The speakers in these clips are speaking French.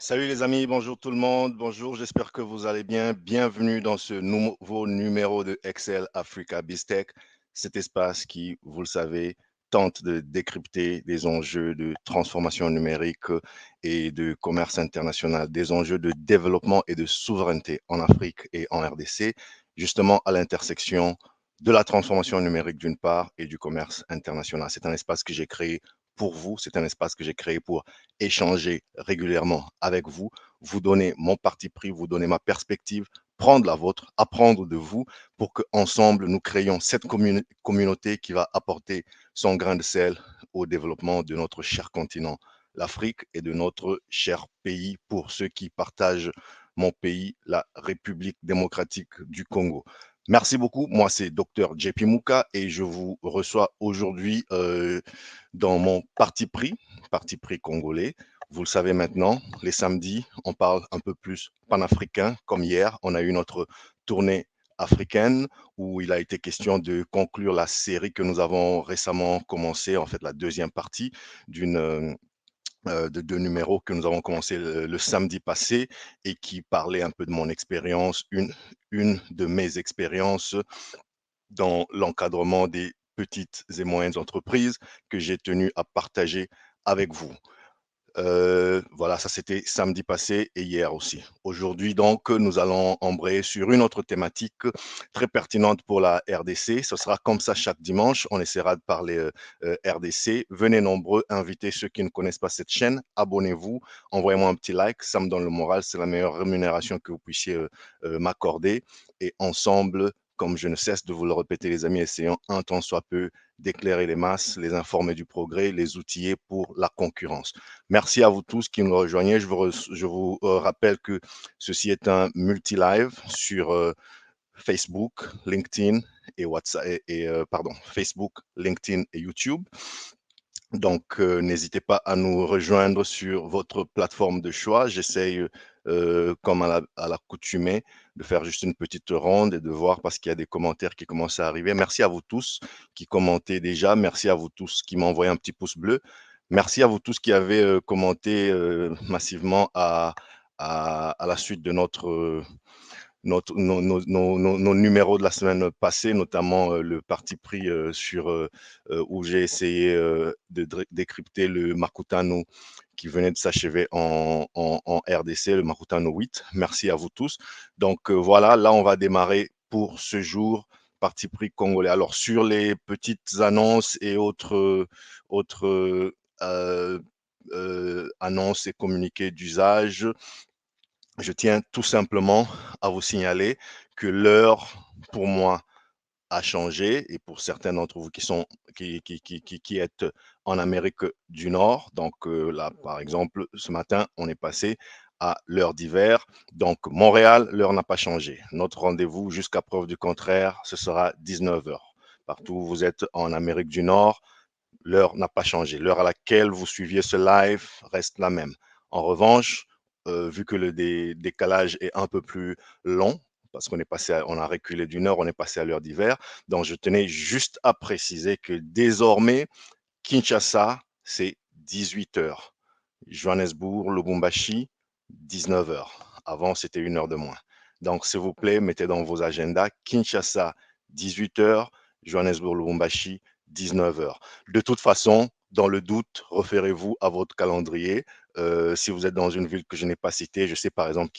Salut les amis, bonjour tout le monde, bonjour, j'espère que vous allez bien. Bienvenue dans ce nouveau numéro de Excel Africa BizTech, cet espace qui, vous le savez, tente de décrypter des enjeux de transformation numérique et de commerce international, des enjeux de développement et de souveraineté en Afrique et en RDC, justement à l'intersection de la transformation numérique d'une part et du commerce international. C'est un espace que j'ai créé pour vous, c'est un espace que j'ai créé pour échanger régulièrement avec vous, vous donner mon parti pris, vous donner ma perspective, prendre la vôtre, apprendre de vous pour qu'ensemble nous créions cette communauté qui va apporter son grain de sel au développement de notre cher continent, l'Afrique, et de notre cher pays pour ceux qui partagent mon pays, la République démocratique du Congo. Merci beaucoup. Moi, c'est Dr. JP Mouka et je vous reçois aujourd'hui dans mon parti pris congolais. Vous le savez maintenant, les samedis, on parle un peu plus panafricain. Comme hier, on a eu notre tournée africaine où il a été question de conclure la série que nous avons récemment commencé, en fait la deuxième partie de deux numéros que nous avons commencé le samedi passé et qui parlait un peu de mon expérience, une de mes expériences dans l'encadrement des petites et moyennes entreprises que j'ai tenu à partager avec vous. Voilà, ça c'était samedi passé et hier aussi. Aujourd'hui, donc, nous allons embrayer sur une autre thématique très pertinente pour la RDC. Ce sera comme ça chaque dimanche. On essaiera de parler RDC. Venez nombreux, invitez ceux qui ne connaissent pas cette chaîne. Abonnez-vous, envoyez-moi un petit like, ça me donne le moral. C'est la meilleure rémunération que vous puissiez m'accorder. Et ensemble, comme je ne cesse de vous le répéter, les amis, essayons un temps soit peu d'éclairer les masses, les informer du progrès, les outiller pour la concurrence. Merci à vous tous qui nous rejoignez. Je vous rappelle que ceci est un multi-live sur Facebook, LinkedIn et WhatsApp pardon, Facebook, LinkedIn et YouTube. Donc, n'hésitez pas à nous rejoindre sur votre plateforme de choix. J'essaye, comme à l'accoutumée, de faire juste une petite ronde et de voir parce qu'il y a des commentaires qui commencent à arriver. Merci à vous tous qui commentez déjà. Merci à vous tous qui m'envoyez un petit pouce bleu. Merci à vous tous qui avez commenté massivement à la suite de nos numéros de la semaine passée, notamment le parti pris où j'ai essayé de décrypter le Makutano qui venait de s'achever en RDC, le Makutano 8. Merci à vous tous. Donc voilà, là on va démarrer pour ce jour, parti pris congolais. Alors sur les petites annonces et autres annonces et communiqués d'usage, je tiens tout simplement à vous signaler que l'heure, pour moi, a changé et pour certains d'entre vous qui êtes en Amérique du Nord. Donc là, par exemple, ce matin, on est passé à l'heure d'hiver. Donc Montréal, l'heure n'a pas changé. Notre rendez-vous, jusqu'à preuve du contraire, ce sera 19 heures. Partout où vous êtes en Amérique du Nord, l'heure n'a pas changé. L'heure à laquelle vous suiviez ce live reste la même. En revanche, vu que le décalage est un peu plus long, parce on a reculé d'une heure, on est passé à l'heure d'hiver. Donc, je tenais juste à préciser que désormais, Kinshasa, c'est 18 heures. Johannesburg, Lubumbashi, 19 heures. Avant, c'était une heure de moins. Donc, s'il vous plaît, mettez dans vos agendas Kinshasa, 18 heures, Johannesburg, Lubumbashi, 19 heures. De toute façon, dans le doute, référez-vous à votre calendrier. Si vous êtes dans une ville que je n'ai pas citée, je sais par exemple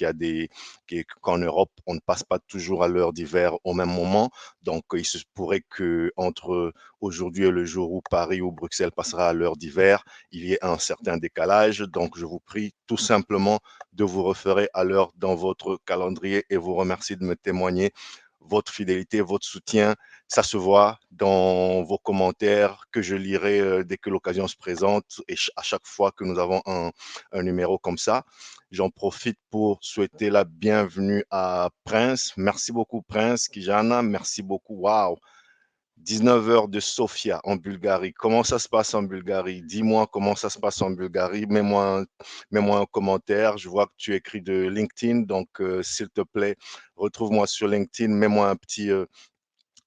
qu'en Europe, on ne passe pas toujours à l'heure d'hiver au même moment. Donc, il se pourrait que entre aujourd'hui est le jour où Paris ou Bruxelles passera à l'heure d'hiver, il y ait un certain décalage. Donc, je vous prie tout simplement de vous référer à l'heure dans votre calendrier et vous remercie de me témoigner votre fidélité, votre soutien. Ça se voit dans vos commentaires que je lirai dès que l'occasion se présente et à chaque fois que nous avons un numéro comme ça. J'en profite pour souhaiter la bienvenue à Prince. Merci beaucoup, Prince, Kijana. Merci beaucoup. Waouh! 19 heures de Sofia en Bulgarie. Comment ça se passe en Bulgarie? Dis-moi comment ça se passe en Bulgarie. Mets-moi un commentaire. Je vois que tu écris de LinkedIn. Donc, s'il te plaît, retrouve-moi sur LinkedIn. Mets-moi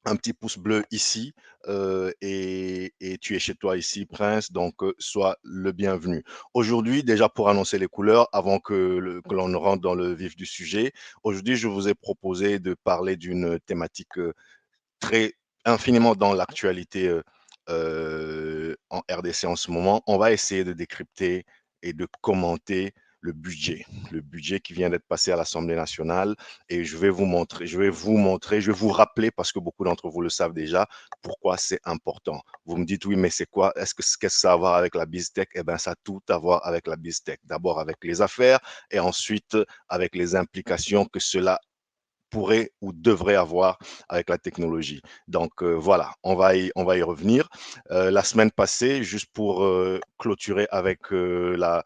un petit pouce bleu ici, et tu es chez toi ici, Prince, donc sois le bienvenu. Aujourd'hui, déjà pour annoncer les couleurs, avant que l'on ne rentre dans le vif du sujet, aujourd'hui, je vous ai proposé de parler d'une thématique très infiniment dans l'actualité en RDC en ce moment. On va essayer de décrypter et de commenter le budget qui vient d'être passé à l'Assemblée nationale. Et je vais vous rappeler, parce que beaucoup d'entre vous le savent déjà, pourquoi c'est important. Vous me dites, oui, mais c'est quoi? Qu'est-ce que ça a à voir avec la BizTech? Eh bien, ça a tout à voir avec la BizTech. D'abord avec les affaires et ensuite avec les implications que cela pourrait ou devrait avoir avec la technologie. Donc voilà, on va y revenir. La semaine passée, juste pour clôturer avec la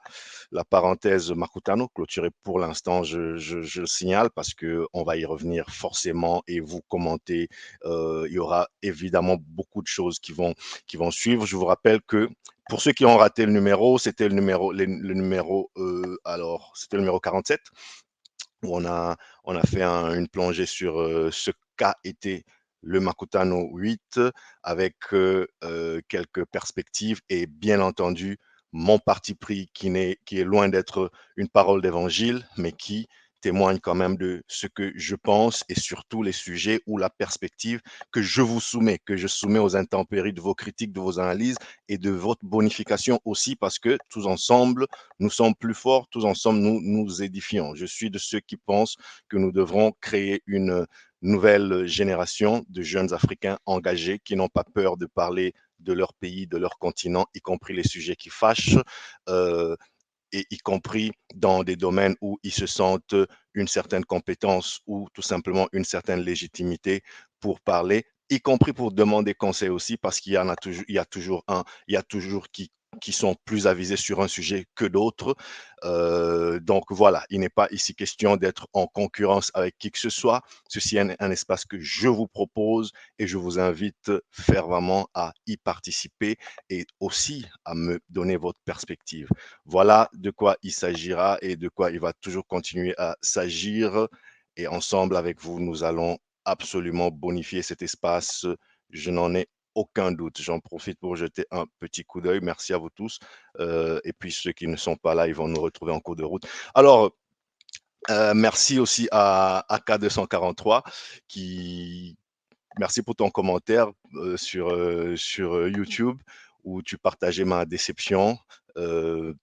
parenthèse Makutano, clôturer pour l'instant, je le signale parce qu'on va y revenir forcément et vous commentez. Il y aura évidemment beaucoup de choses qui vont suivre. Je vous rappelle que pour ceux qui ont raté le numéro, c'était le numéro alors c'était le numéro 47 où on a fait une plongée sur ce qu'a été le Makutano 8 avec quelques perspectives et bien entendu mon parti pris qui est loin d'être une parole d'évangile, mais qui témoigne quand même de ce que je pense et surtout les sujets ou la perspective que je soumets aux intempéries de vos critiques, de vos analyses et de votre bonification aussi, parce que tous ensemble, nous sommes plus forts, tous ensemble, nous nous édifions. Je suis de ceux qui pensent que nous devrons créer une nouvelle génération de jeunes Africains engagés qui n'ont pas peur de parler de leur pays, de leur continent, y compris les sujets qui fâchent, euh, et y compris dans des domaines où ils se sentent une certaine compétence ou tout simplement une certaine légitimité pour parler, y compris pour demander conseil aussi, parce qu'il y en a toujours, il y a toujours qui sont plus avisés sur un sujet que d'autres. Donc voilà, il n'est pas ici question d'être en concurrence avec qui que ce soit. Ceci est un espace que je vous propose et je vous invite fervemment à y participer et aussi à me donner votre perspective. Voilà de quoi il s'agira et de quoi il va toujours continuer à s'agir. Et ensemble avec vous, nous allons absolument bonifier cet espace. Je n'en ai aucun doute. J'en profite pour jeter un petit coup d'œil. Merci à vous tous. Et puis ceux qui ne sont pas là, ils vont nous retrouver en cours de route. Alors, merci aussi à AK243 qui, merci pour ton commentaire sur YouTube où tu partageais ma déception. Euh,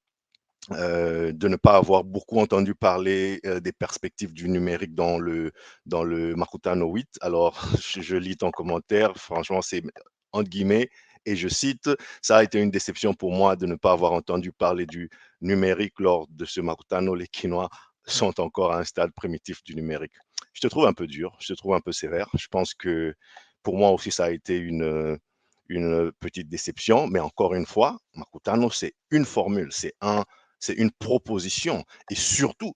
de ne pas avoir beaucoup entendu parler des perspectives du numérique dans le Makutano 8. Alors, je lis ton commentaire, franchement, c'est entre guillemets, et je cite, ça a été une déception pour moi de ne pas avoir entendu parler du numérique lors de ce Makutano. Les Quinois sont encore à un stade primitif du numérique. Je te trouve un peu dur, je te trouve un peu sévère. Je pense que pour moi aussi, ça a été une petite déception, mais encore une fois, Makutano, c'est une formule, c'est une proposition. Et surtout,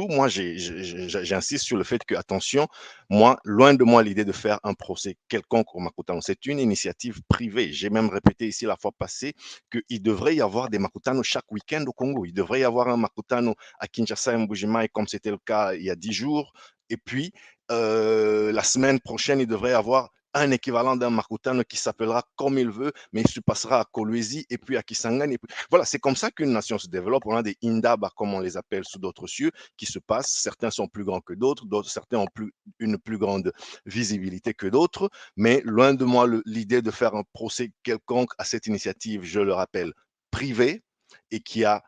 moi, j'insiste sur le fait que, attention, moi, loin de moi l'idée de faire un procès quelconque au Makutano. C'est une initiative privée. J'ai même répété ici la fois passée qu'il devrait y avoir des Makutano chaque week-end au Congo. Il devrait y avoir un Makutano à Kinshasa et Mbujimai, comme c'était le cas il y a 10 jours. Et puis, la semaine prochaine, il devrait y avoir un équivalent d'un Makutano qui s'appellera comme il veut, mais il se passera à Kolwezi et puis à Kisangani. Voilà, c'est comme ça qu'une nation se développe. On a des Indaba, comme on les appelle sous d'autres cieux, qui se passent. Certains sont plus grands que d'autres, certains ont une plus grande visibilité que d'autres. Mais loin de moi l'idée de faire un procès quelconque à cette initiative, je le rappelle, privée et qui a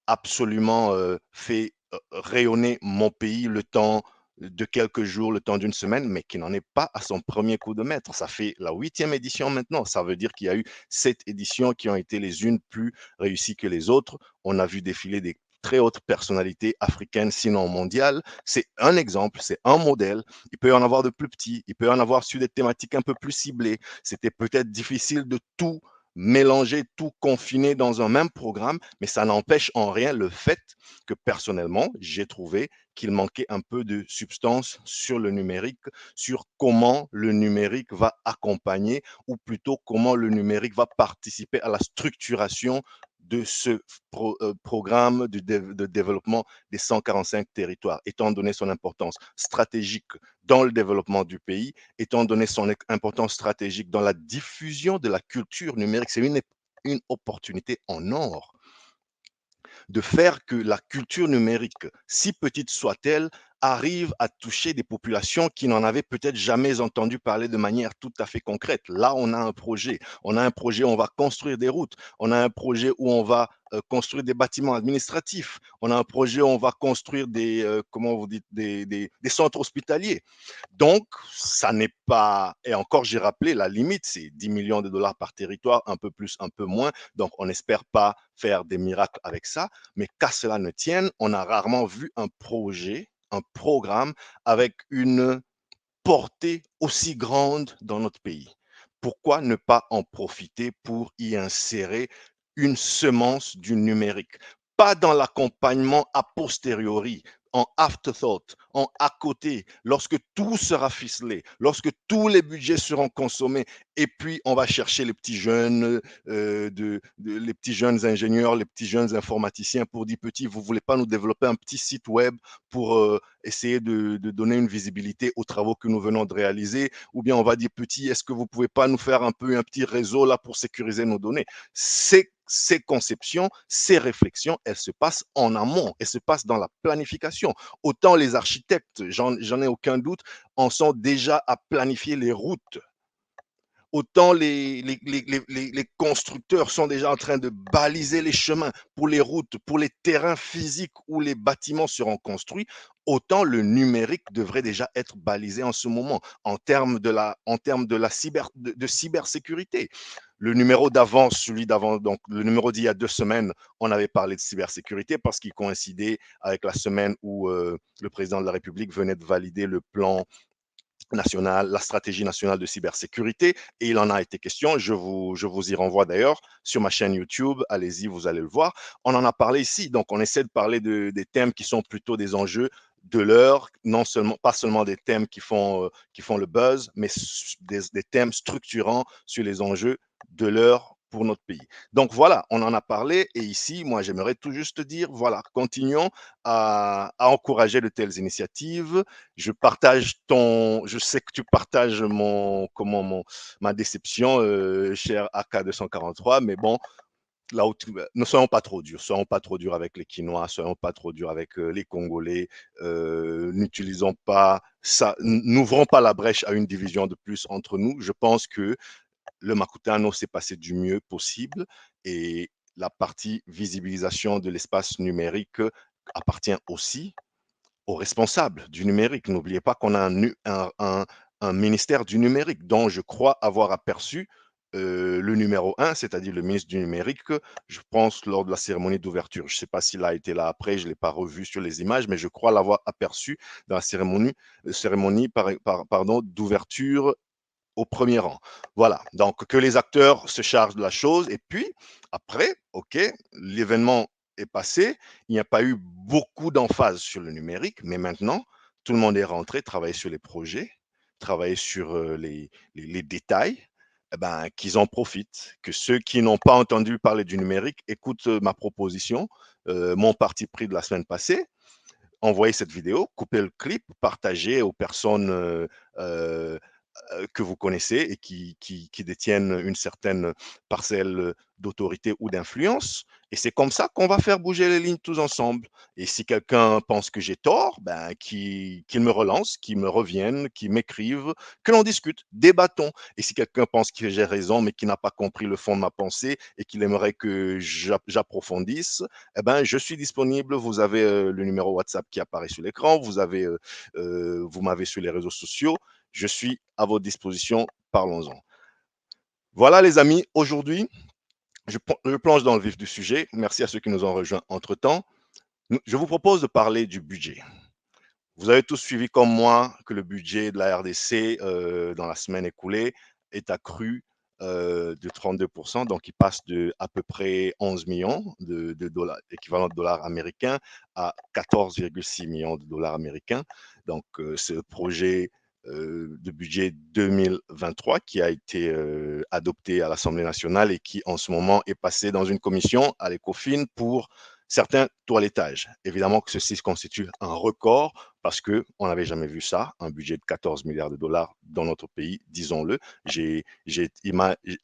absolument fait rayonner mon pays le temps de quelques jours, le temps d'une semaine, mais qui n'en est pas à son premier coup de maître. Ça fait la 8e édition maintenant. Ça veut dire qu'il y a eu 7 éditions qui ont été les unes plus réussies que les autres. On a vu défiler des très hautes personnalités africaines, sinon mondiales. C'est un exemple, c'est un modèle. Il peut y en avoir de plus petits, il peut y en avoir sur des thématiques un peu plus ciblées. C'était peut-être difficile de tout mélanger, tout confiner dans un même programme, mais ça n'empêche en rien le fait que personnellement, j'ai trouvé qu'il manquait un peu de substance sur le numérique, sur comment le numérique va accompagner ou plutôt comment le numérique va participer à la structuration de ce programme de développement des 145 territoires, étant donné son importance stratégique dans le développement du pays, étant donné son importance stratégique dans la diffusion de la culture numérique. C'est une opportunité en or de faire que la culture numérique, si petite soit-elle, arrive à toucher des populations qui n'en avaient peut-être jamais entendu parler de manière tout à fait concrète. Là, on a un projet. On a un projet où on va construire des routes. On a un projet où on va construire des bâtiments administratifs. On a un projet où on va construire comment vous dites, des centres hospitaliers. Donc, ça n'est pas, et encore j'ai rappelé, la limite, c'est 10 millions de dollars par territoire, un peu plus, un peu moins. Donc, on n'espère pas faire des miracles avec ça. Mais qu'à cela ne tienne, on a rarement vu un projet, un programme avec une portée aussi grande dans notre pays. Pourquoi ne pas en profiter pour y insérer une semence du numérique? Pas dans l'accompagnement a posteriori, en afterthought, en à côté, lorsque tout sera ficelé, lorsque tous les budgets seront consommés, et puis on va chercher les petits jeunes, les petits jeunes ingénieurs, les petits jeunes informaticiens pour dire petit, vous voulez pas nous développer un petit site web pour essayer de donner une visibilité aux travaux que nous venons de réaliser, ou bien on va dire petit, est-ce que vous pouvez pas nous faire un peu un petit réseau là pour sécuriser nos données? Ces conceptions, ces réflexions, elles se passent en amont, elles se passent dans la planification. Autant les architectes, j'en ai aucun doute, en sont déjà à planifier les routes, autant les constructeurs sont déjà en train de baliser les chemins pour les routes, pour les terrains physiques où les bâtiments seront construits, autant le numérique devrait déjà être balisé en ce moment en termes de cybersécurité. Le numéro d'avant, celui d'avant, donc le numéro d'il y a 2 semaines, on avait parlé de cybersécurité parce qu'il coïncidait avec la semaine où le président de la République venait de valider le plan nationale, la stratégie nationale de cybersécurité, et il en a été question. Je vous y renvoie d'ailleurs sur ma chaîne YouTube. Allez-y, vous allez le voir. On en a parlé ici. Donc, on essaie de parler des thèmes qui sont plutôt des enjeux de l'heure, non seulement, pas seulement des thèmes qui font le buzz, mais des thèmes structurants sur les enjeux de l'heure pour notre pays. Donc voilà, on en a parlé et ici, moi, j'aimerais tout juste dire, voilà, continuons à encourager de telles initiatives. Je sais que tu partages ma déception, cher AK243, mais bon, là où ne soyons pas trop durs avec les Quinois, soyons pas trop durs avec les Congolais, n'utilisons pas ça, n'ouvrons pas la brèche à une division de plus entre nous. Je pense que le Makutano s'est passé du mieux possible et la partie visibilisation de l'espace numérique appartient aussi aux responsables du numérique. N'oubliez pas qu'on a un ministère du numérique dont je crois avoir aperçu le numéro un, c'est-à-dire le ministre du numérique, je pense lors de la cérémonie d'ouverture. Je ne sais pas s'il a été là après, je ne l'ai pas revu sur les images, mais je crois l'avoir aperçu dans la cérémonie d'ouverture au premier rang. Voilà, donc que les acteurs se chargent de la chose et puis après, ok, l'événement est passé, il n'y a pas eu beaucoup d'emphase sur le numérique, mais maintenant, tout le monde est rentré, travailler sur les projets, travailler sur les détails, eh ben, qu'ils en profitent, que ceux qui n'ont pas entendu parler du numérique écoutent ma proposition, mon parti pris de la semaine passée, envoyer cette vidéo, couper le clip, partager aux personnes euh, que vous connaissez et qui détiennent une certaine parcelle d'autorité ou d'influence. Et c'est comme ça qu'on va faire bouger les lignes tous ensemble. Et si quelqu'un pense que j'ai tort, ben, qu'il me relance, qu'il me revienne, qu'il m'écrive, que l'on discute, débattons. Et si quelqu'un pense que j'ai raison, mais qui n'a pas compris le fond de ma pensée et qu'il aimerait que j'approfondisse, eh ben, je suis disponible. Vous avez le numéro WhatsApp qui apparaît sur l'écran. Vous m'avez sur les réseaux sociaux. Je suis à votre disposition, parlons-en. Voilà les amis, aujourd'hui, je plonge dans le vif du sujet. Merci à ceux qui nous ont rejoints entre-temps. Je vous propose de parler du budget. Vous avez tous suivi comme moi que le budget de la RDC dans la semaine écoulée est accru de 32%, donc il passe de à peu près 11 millions de dollars, équivalent de dollars américains, à 14,6 millions de dollars américains. Donc ce projet de budget 2023 qui a été adopté à l'Assemblée nationale et qui en ce moment est passé dans une commission à l'ECOFIN pour certains toilettages. Évidemment que ceci constitue un record parce qu'on n'avait jamais vu ça, un budget de 14 milliards de dollars dans notre pays, disons-le.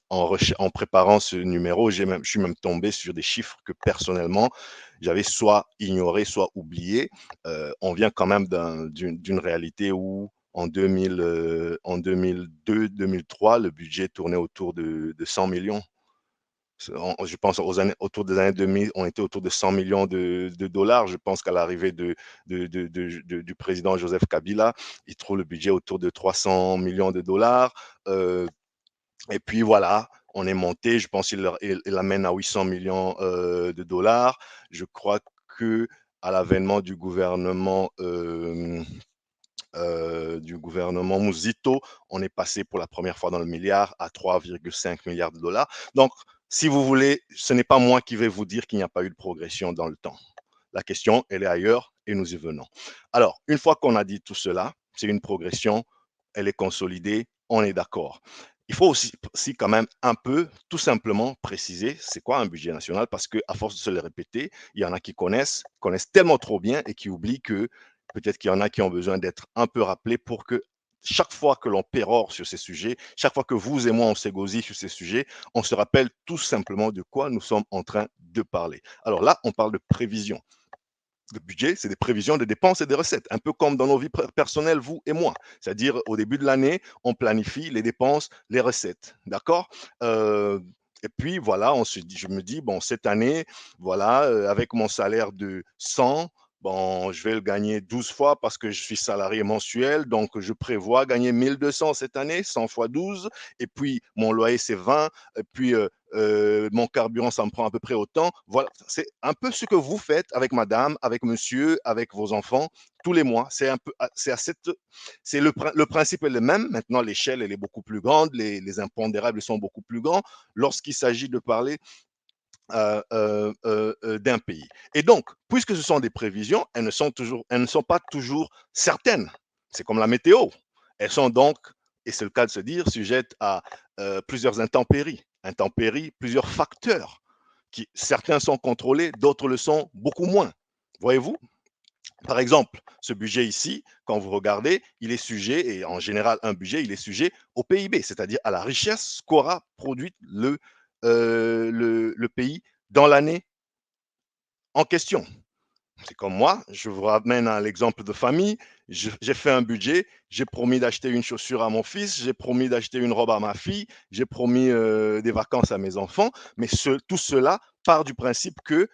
En préparant ce numéro, je suis même tombé sur des chiffres que personnellement, j'avais soit ignoré, soit oublié. On vient quand même d'une réalité où en 2002-2003, le budget tournait autour de 100 millions. Je pense autour des années 2000, on était autour de 100 millions de dollars. Je pense qu'à l'arrivée du président Joseph Kabila, il trouve le budget autour de 300 millions de dollars. Et puis voilà, on est monté. Je pense qu'il l'amène à 800 millions de dollars. Je crois que à l'avènement du gouvernement Muzito, on est passé pour la première fois dans le milliard à 3,5 milliards de dollars. Donc, si vous voulez, ce n'est pas moi qui vais vous dire qu'il n'y a pas eu de progression dans le temps. La question, elle est ailleurs et nous y venons. Alors, une fois qu'on a dit tout cela, c'est une progression, elle est consolidée, on est d'accord. Il faut aussi quand même un peu, tout simplement, préciser c'est quoi un budget national parce qu'à force de se le répéter, il y en a qui connaissent tellement trop bien et qui oublient que peut-être qu'il y en a qui ont besoin d'être un peu rappelés pour que chaque fois que l'on pérore sur ces sujets, chaque fois que vous et moi on s'égosille sur ces sujets, on se rappelle tout simplement de quoi nous sommes en train de parler. Alors là, on parle de prévision. Le budget, c'est des prévisions de dépenses et de recettes, un peu comme dans nos vies personnelles, vous et moi. C'est-à-dire, au début de l'année, on planifie les dépenses, les recettes. D'accord. Et puis, voilà, je me dis, bon, cette année, voilà, avec mon salaire de 100, bon, je vais le gagner 12 fois parce que je suis salarié mensuel. Donc, je prévois gagner 1200 cette année, 100 fois 12. Et puis, mon loyer, c'est 20. Et puis, mon carburant, ça me prend à peu près autant. Voilà, c'est un peu ce que vous faites avec madame, avec monsieur, avec vos enfants tous les mois. C'est un peu, c'est le principe est le même. Maintenant, l'échelle, elle est beaucoup plus grande, les impondérables sont beaucoup plus grands lorsqu'il s'agit de parler d'un pays. Et donc, puisque ce sont des prévisions, elles ne sont pas toujours certaines. C'est comme la météo. Elles sont donc, et c'est le cas de se dire, sujettes à plusieurs intempéries, plusieurs facteurs. Certains sont contrôlés, d'autres le sont beaucoup moins. Voyez-vous? Par exemple, ce budget ici, quand vous regardez, il est sujet, et en général, un budget, il est sujet au PIB, c'est-à-dire à la richesse qu'aura produite le pays dans l'année en question. C'est comme moi, je vous ramène à l'exemple de famille. J'ai fait un budget, j'ai promis d'acheter une chaussure à mon fils, j'ai promis d'acheter une robe à ma fille, j'ai promis des vacances à mes enfants, mais tout cela part du principe que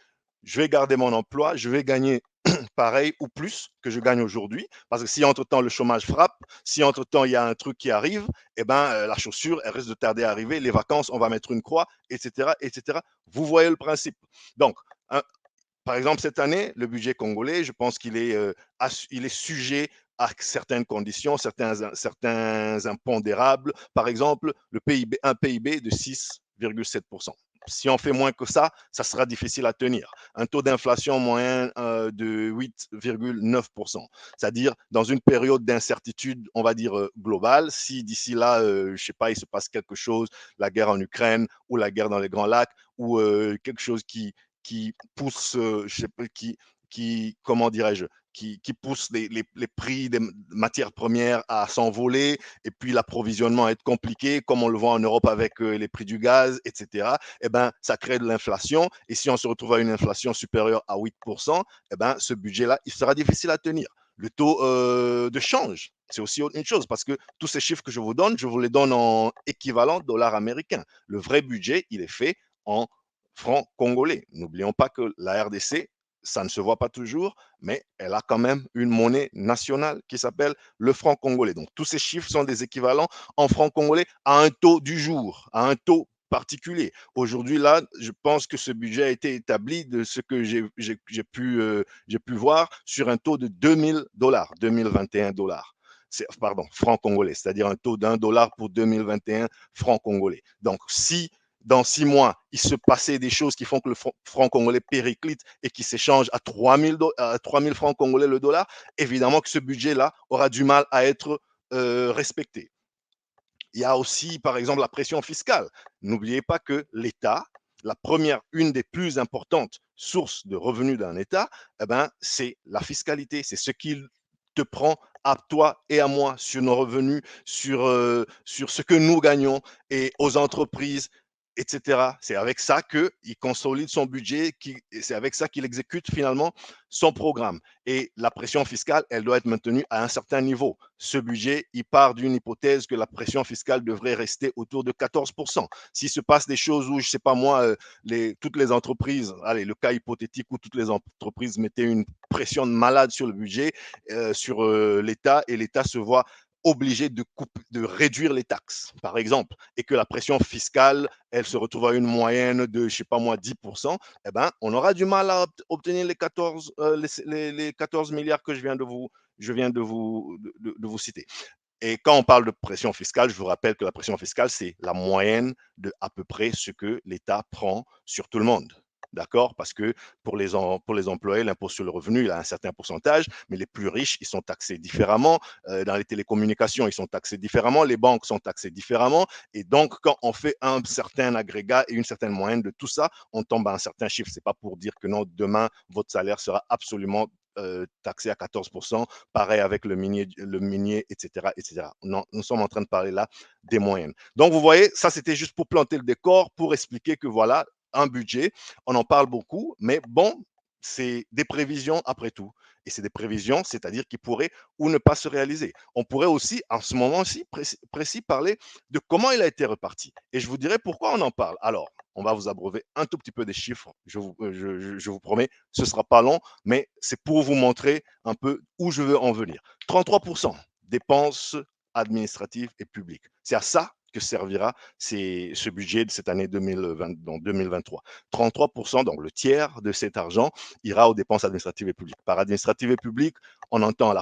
je vais garder mon emploi, je vais gagner pareil ou plus que je gagne aujourd'hui. Parce que si entre-temps le chômage frappe, si entre-temps il y a un truc qui arrive, eh ben, la chaussure, elle risque de tarder à arriver. Les vacances, on va mettre une croix, etc., etc. Vous voyez le principe. Donc, par exemple, cette année, le budget congolais, je pense il est sujet à certaines conditions, certains impondérables. Par exemple, un PIB de 6,7%. Si on fait moins que ça sera difficile à tenir. Un taux d'inflation moyen de 8,9%. C'est-à-dire, dans une période d'incertitude, on va dire globale, si d'ici là, je ne sais pas, il se passe quelque chose, la guerre en Ukraine ou la guerre dans les Grands Lacs, ou quelque chose qui pousse, je sais pas, comment dirais-je, qui pousse les prix des matières premières à s'envoler et puis l'approvisionnement à être compliqué, comme on le voit en Europe avec les prix du gaz, etc. Eh ben, ça crée de l'inflation. Et si on se retrouve à une inflation supérieure à 8%, eh ben, ce budget-là, il sera difficile à tenir. Le taux de change, c'est aussi une chose parce que tous ces chiffres que je vous les donne en équivalent dollar américain. Le vrai budget, il est fait en francs congolais. N'oublions pas que la RDC, ça ne se voit pas toujours, mais elle a quand même une monnaie nationale qui s'appelle le franc congolais. Donc tous ces chiffres sont des équivalents en francs congolais à un taux du jour, à un taux particulier. Aujourd'hui, là, je pense que ce budget a été établi de ce que j'ai pu voir sur un taux de 2000 dollars, 2021 dollars. Pardon, francs congolais, c'est-à-dire un taux d'1 dollar pour 2021 francs congolais. Donc, si dans 6 mois, il se passait des choses qui font que le franc congolais périclite et qui s'échange à 3000 francs congolais le dollar, évidemment que ce budget-là aura du mal à être respectée. Il y a aussi, par exemple, la pression fiscale. N'oubliez pas que l'État, une des plus importantes sources de revenus d'un État, eh ben, c'est la fiscalité. C'est ce qu'il te prend à toi et à moi sur nos revenus, sur ce que nous gagnons et aux entreprises, etc. C'est avec ça qu'il consolide son budget, c'est avec ça qu'il exécute finalement son programme. Et la pression fiscale, elle doit être maintenue à un certain niveau. Ce budget, il part d'une hypothèse que la pression fiscale devrait rester autour de 14%. S'il se passe des choses où, je ne sais pas moi, toutes les entreprises, allez, le cas hypothétique où toutes les entreprises mettaient une pression de malade sur le budget, sur l'État, et l'État se voit obligé de réduire les taxes, par exemple, et que la pression fiscale, elle se retrouve à une moyenne de, je sais pas moi, 10%, eh ben, on aura du mal à obtenir les 14 milliards que je viens de vous citer. Et quand on parle de pression fiscale, je vous rappelle que la pression fiscale, c'est la moyenne de à peu près ce que l'État prend sur tout le monde. D'accord? Parce que pour les employés, l'impôt sur le revenu, il a un certain pourcentage, mais les plus riches, ils sont taxés différemment. Dans les télécommunications, ils sont taxés différemment. Les banques sont taxées différemment. Et donc, quand on fait un certain agrégat et une certaine moyenne de tout ça, on tombe à un certain chiffre. Ce n'est pas pour dire que non, demain, votre salaire sera absolument taxé à 14%, pareil avec le minier, etc., etc. Non, nous sommes en train de parler là des moyennes. Donc, vous voyez, ça, c'était juste pour planter le décor, pour expliquer que voilà, un budget, on en parle beaucoup, mais bon, c'est des prévisions après tout. Et c'est des prévisions, c'est-à-dire qui pourraient ou ne pas se réaliser. On pourrait aussi, en ce moment-ci, précis, parler de comment il a été reparti. Et je vous dirai pourquoi on en parle. Alors, on va vous abreuver un tout petit peu des chiffres, je vous promets, ce ne sera pas long, mais c'est pour vous montrer un peu où je veux en venir. 33% dépenses administratives et publiques. C'est à ça que servira ce budget de cette année 2020, donc 2023. 33%, donc le tiers de cet argent, ira aux dépenses administratives et publiques. Par administratives et publiques, on entend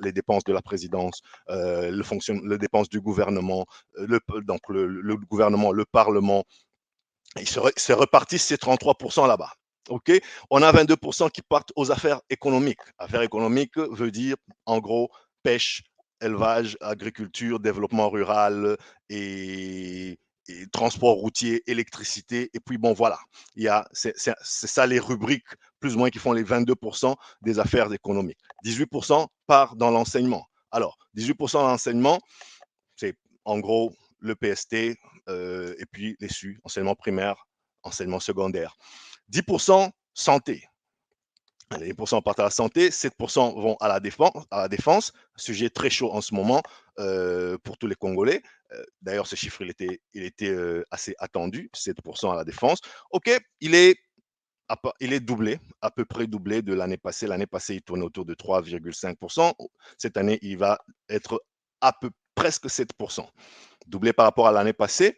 les dépenses de la présidence, les dépenses du gouvernement, donc le gouvernement, le Parlement. Ils se repartissent ces 33% là-bas. OK? On a 22% qui partent aux affaires économiques. Affaires économiques veut dire, en gros, pêche, élevage, agriculture, développement rural et transport routier, électricité. Et puis, bon, voilà. C'est ça les rubriques, plus ou moins, qui font les 22% des affaires économiques. 18% part dans l'enseignement. Alors, 18% dans l'enseignement, c'est en gros le PST et puis les SU, enseignement primaire, enseignement secondaire. 10% santé. Les 10% partent à la santé, 7% vont à la défense, sujet très chaud en ce moment pour tous les Congolais. D'ailleurs, ce chiffre, il était assez attendu, 7% à la défense. OK, il est doublé, à peu près doublé de l'année passée. L'année passée, il tournait autour de 3,5%. Cette année, il va être presque 7%. Doublé par rapport à l'année passée,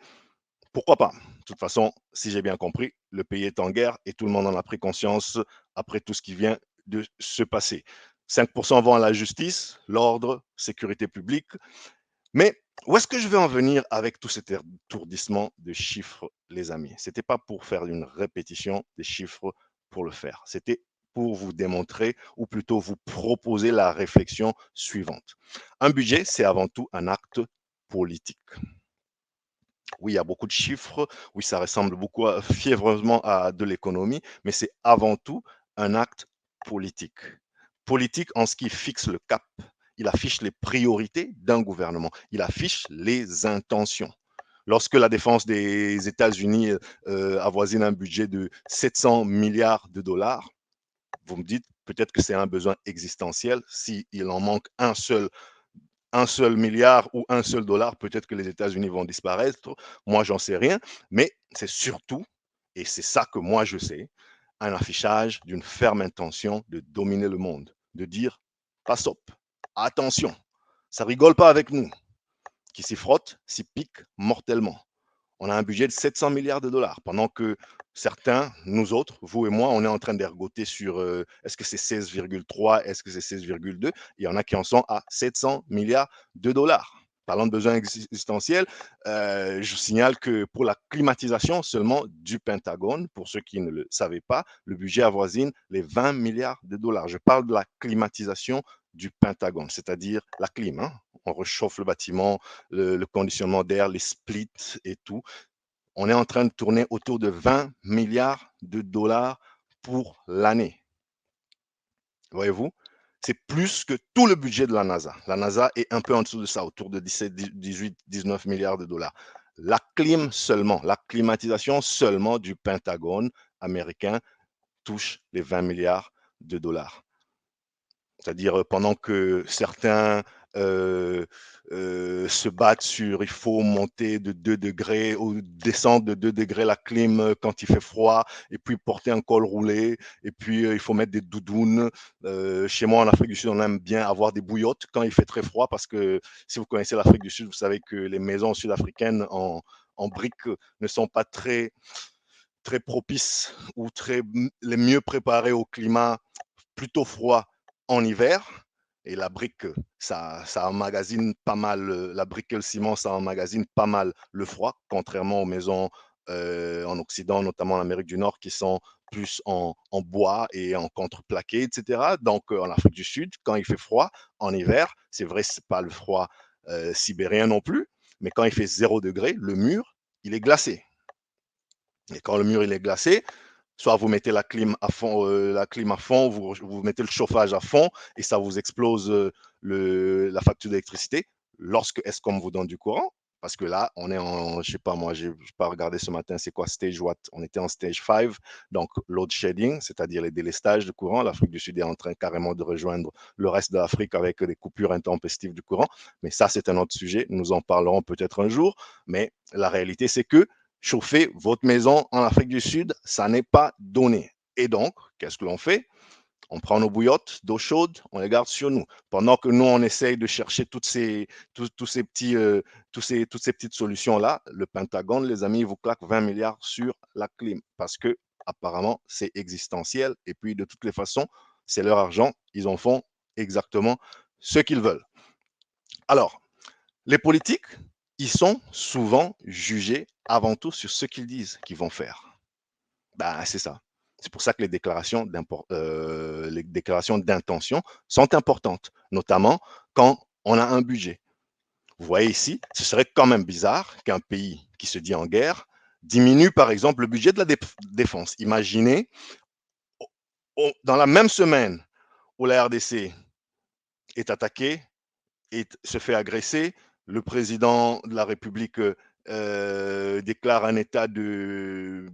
pourquoi pas? De toute façon, si j'ai bien compris, le pays est en guerre et tout le monde en a pris conscience après tout ce qui vient de se passer. 5% vont à la justice, l'ordre, sécurité publique. Mais où est-ce que je vais en venir avec tout cet étourdissement de chiffres, les amis? Ce n'était pas pour faire une répétition des chiffres pour le faire. C'était pour vous démontrer, ou plutôt vous proposer la réflexion suivante. Un budget, c'est avant tout un acte politique. Oui, il y a beaucoup de chiffres. Oui, ça ressemble beaucoup fiévreusement à de l'économie, mais c'est avant tout un acte politique. Politique en ce qui fixe le cap. Il affiche les priorités d'un gouvernement. Il affiche les intentions. Lorsque la défense des États-Unis avoisine un budget de 700 milliards de dollars, vous me dites peut-être que c'est un besoin existentiel. S'il en manque un seul milliard ou un seul dollar, peut-être que les États-Unis vont disparaître. Moi, j'en sais rien. Mais c'est surtout, et c'est ça que moi je sais, un affichage d'une ferme intention de dominer le monde, de dire, pas stop, attention, ça rigole pas avec nous. Qui s'y frotte, s'y pique mortellement. On a un budget de 700 milliards de dollars, pendant que certains, nous autres, vous et moi, on est en train d'ergoter sur est-ce que c'est 16,3, est-ce que c'est 16,2. Il y en a qui en sont à 700 milliards de dollars. Parlant de besoins existentiels, je signale que pour la climatisation seulement du Pentagone, pour ceux qui ne le savaient pas, le budget avoisine les 20 milliards de dollars. Je parle de la climatisation du Pentagone, c'est-à-dire la clim, hein. On réchauffe le bâtiment, le conditionnement d'air, les splits et tout. On est en train de tourner autour de 20 milliards de dollars pour l'année. Voyez-vous? C'est plus que tout le budget de la NASA. La NASA est un peu en dessous de ça, autour de 17, 18, 19 milliards de dollars. La clim seulement, la climatisation seulement du Pentagone américain touche les 20 milliards de dollars. C'est-à-dire pendant que certains se battent sur il faut monter de 2 degrés ou descendre de 2 degrés la clim quand il fait froid, et puis porter un col roulé, et puis il faut mettre des doudounes. Chez moi en Afrique du Sud, on aime bien avoir des bouillottes quand il fait très froid, parce que si vous connaissez l'Afrique du Sud, vous savez que les maisons sud-africaines en briques ne sont pas très propices ou les mieux préparées au climat plutôt froid en hiver. Et la brique, ça emmagasine pas mal, la brique et le ciment, ça emmagasine pas mal le froid, contrairement aux maisons en Occident, notamment en Amérique du Nord, qui sont plus en bois et en contreplaqué, etc. Donc, en Afrique du Sud, quand il fait froid en hiver, c'est vrai, c'est pas le froid sibérien non plus, mais quand il fait 0 degré, le mur, il est glacé. Et quand le mur il est glacé, soit vous mettez la clim à fond, vous mettez le chauffage à fond et ça vous explose la facture d'électricité lorsque Escom vous donne du courant. Parce que là, on est en, je sais pas moi, j'ai pas regardé ce matin, c'est quoi stage what? On était en stage 5, donc load shedding, c'est-à-dire les délestages de courant. L'Afrique du Sud est en train carrément de rejoindre le reste de l'Afrique avec des coupures intempestives du courant. Mais ça, c'est un autre sujet. Nous en parlerons peut-être un jour. Mais la réalité, c'est que chauffer votre maison en Afrique du Sud, ça n'est pas donné. Et donc, qu'est-ce que l'on fait? On prend nos bouillottes d'eau chaude, on les garde sur nous. Pendant que nous, on essaye de chercher toutes ces petites solutions-là, le Pentagone, les amis, vous claque 20 milliards sur la clim parce que apparemment, c'est existentiel. Et puis, de toutes les façons, c'est leur argent. Ils en font exactement ce qu'ils veulent. Alors, les politiques, ils sont souvent jugés avant tout sur ce qu'ils disent qu'ils vont faire. Ben, c'est ça. C'est pour ça que les déclarations d'intention sont importantes, notamment quand on a un budget. Vous voyez ici, ce serait quand même bizarre qu'un pays qui se dit en guerre diminue par exemple le budget de la défense. Imaginez, dans la même semaine où la RDC est attaquée, et se fait agresser, le président de la République déclare un état de,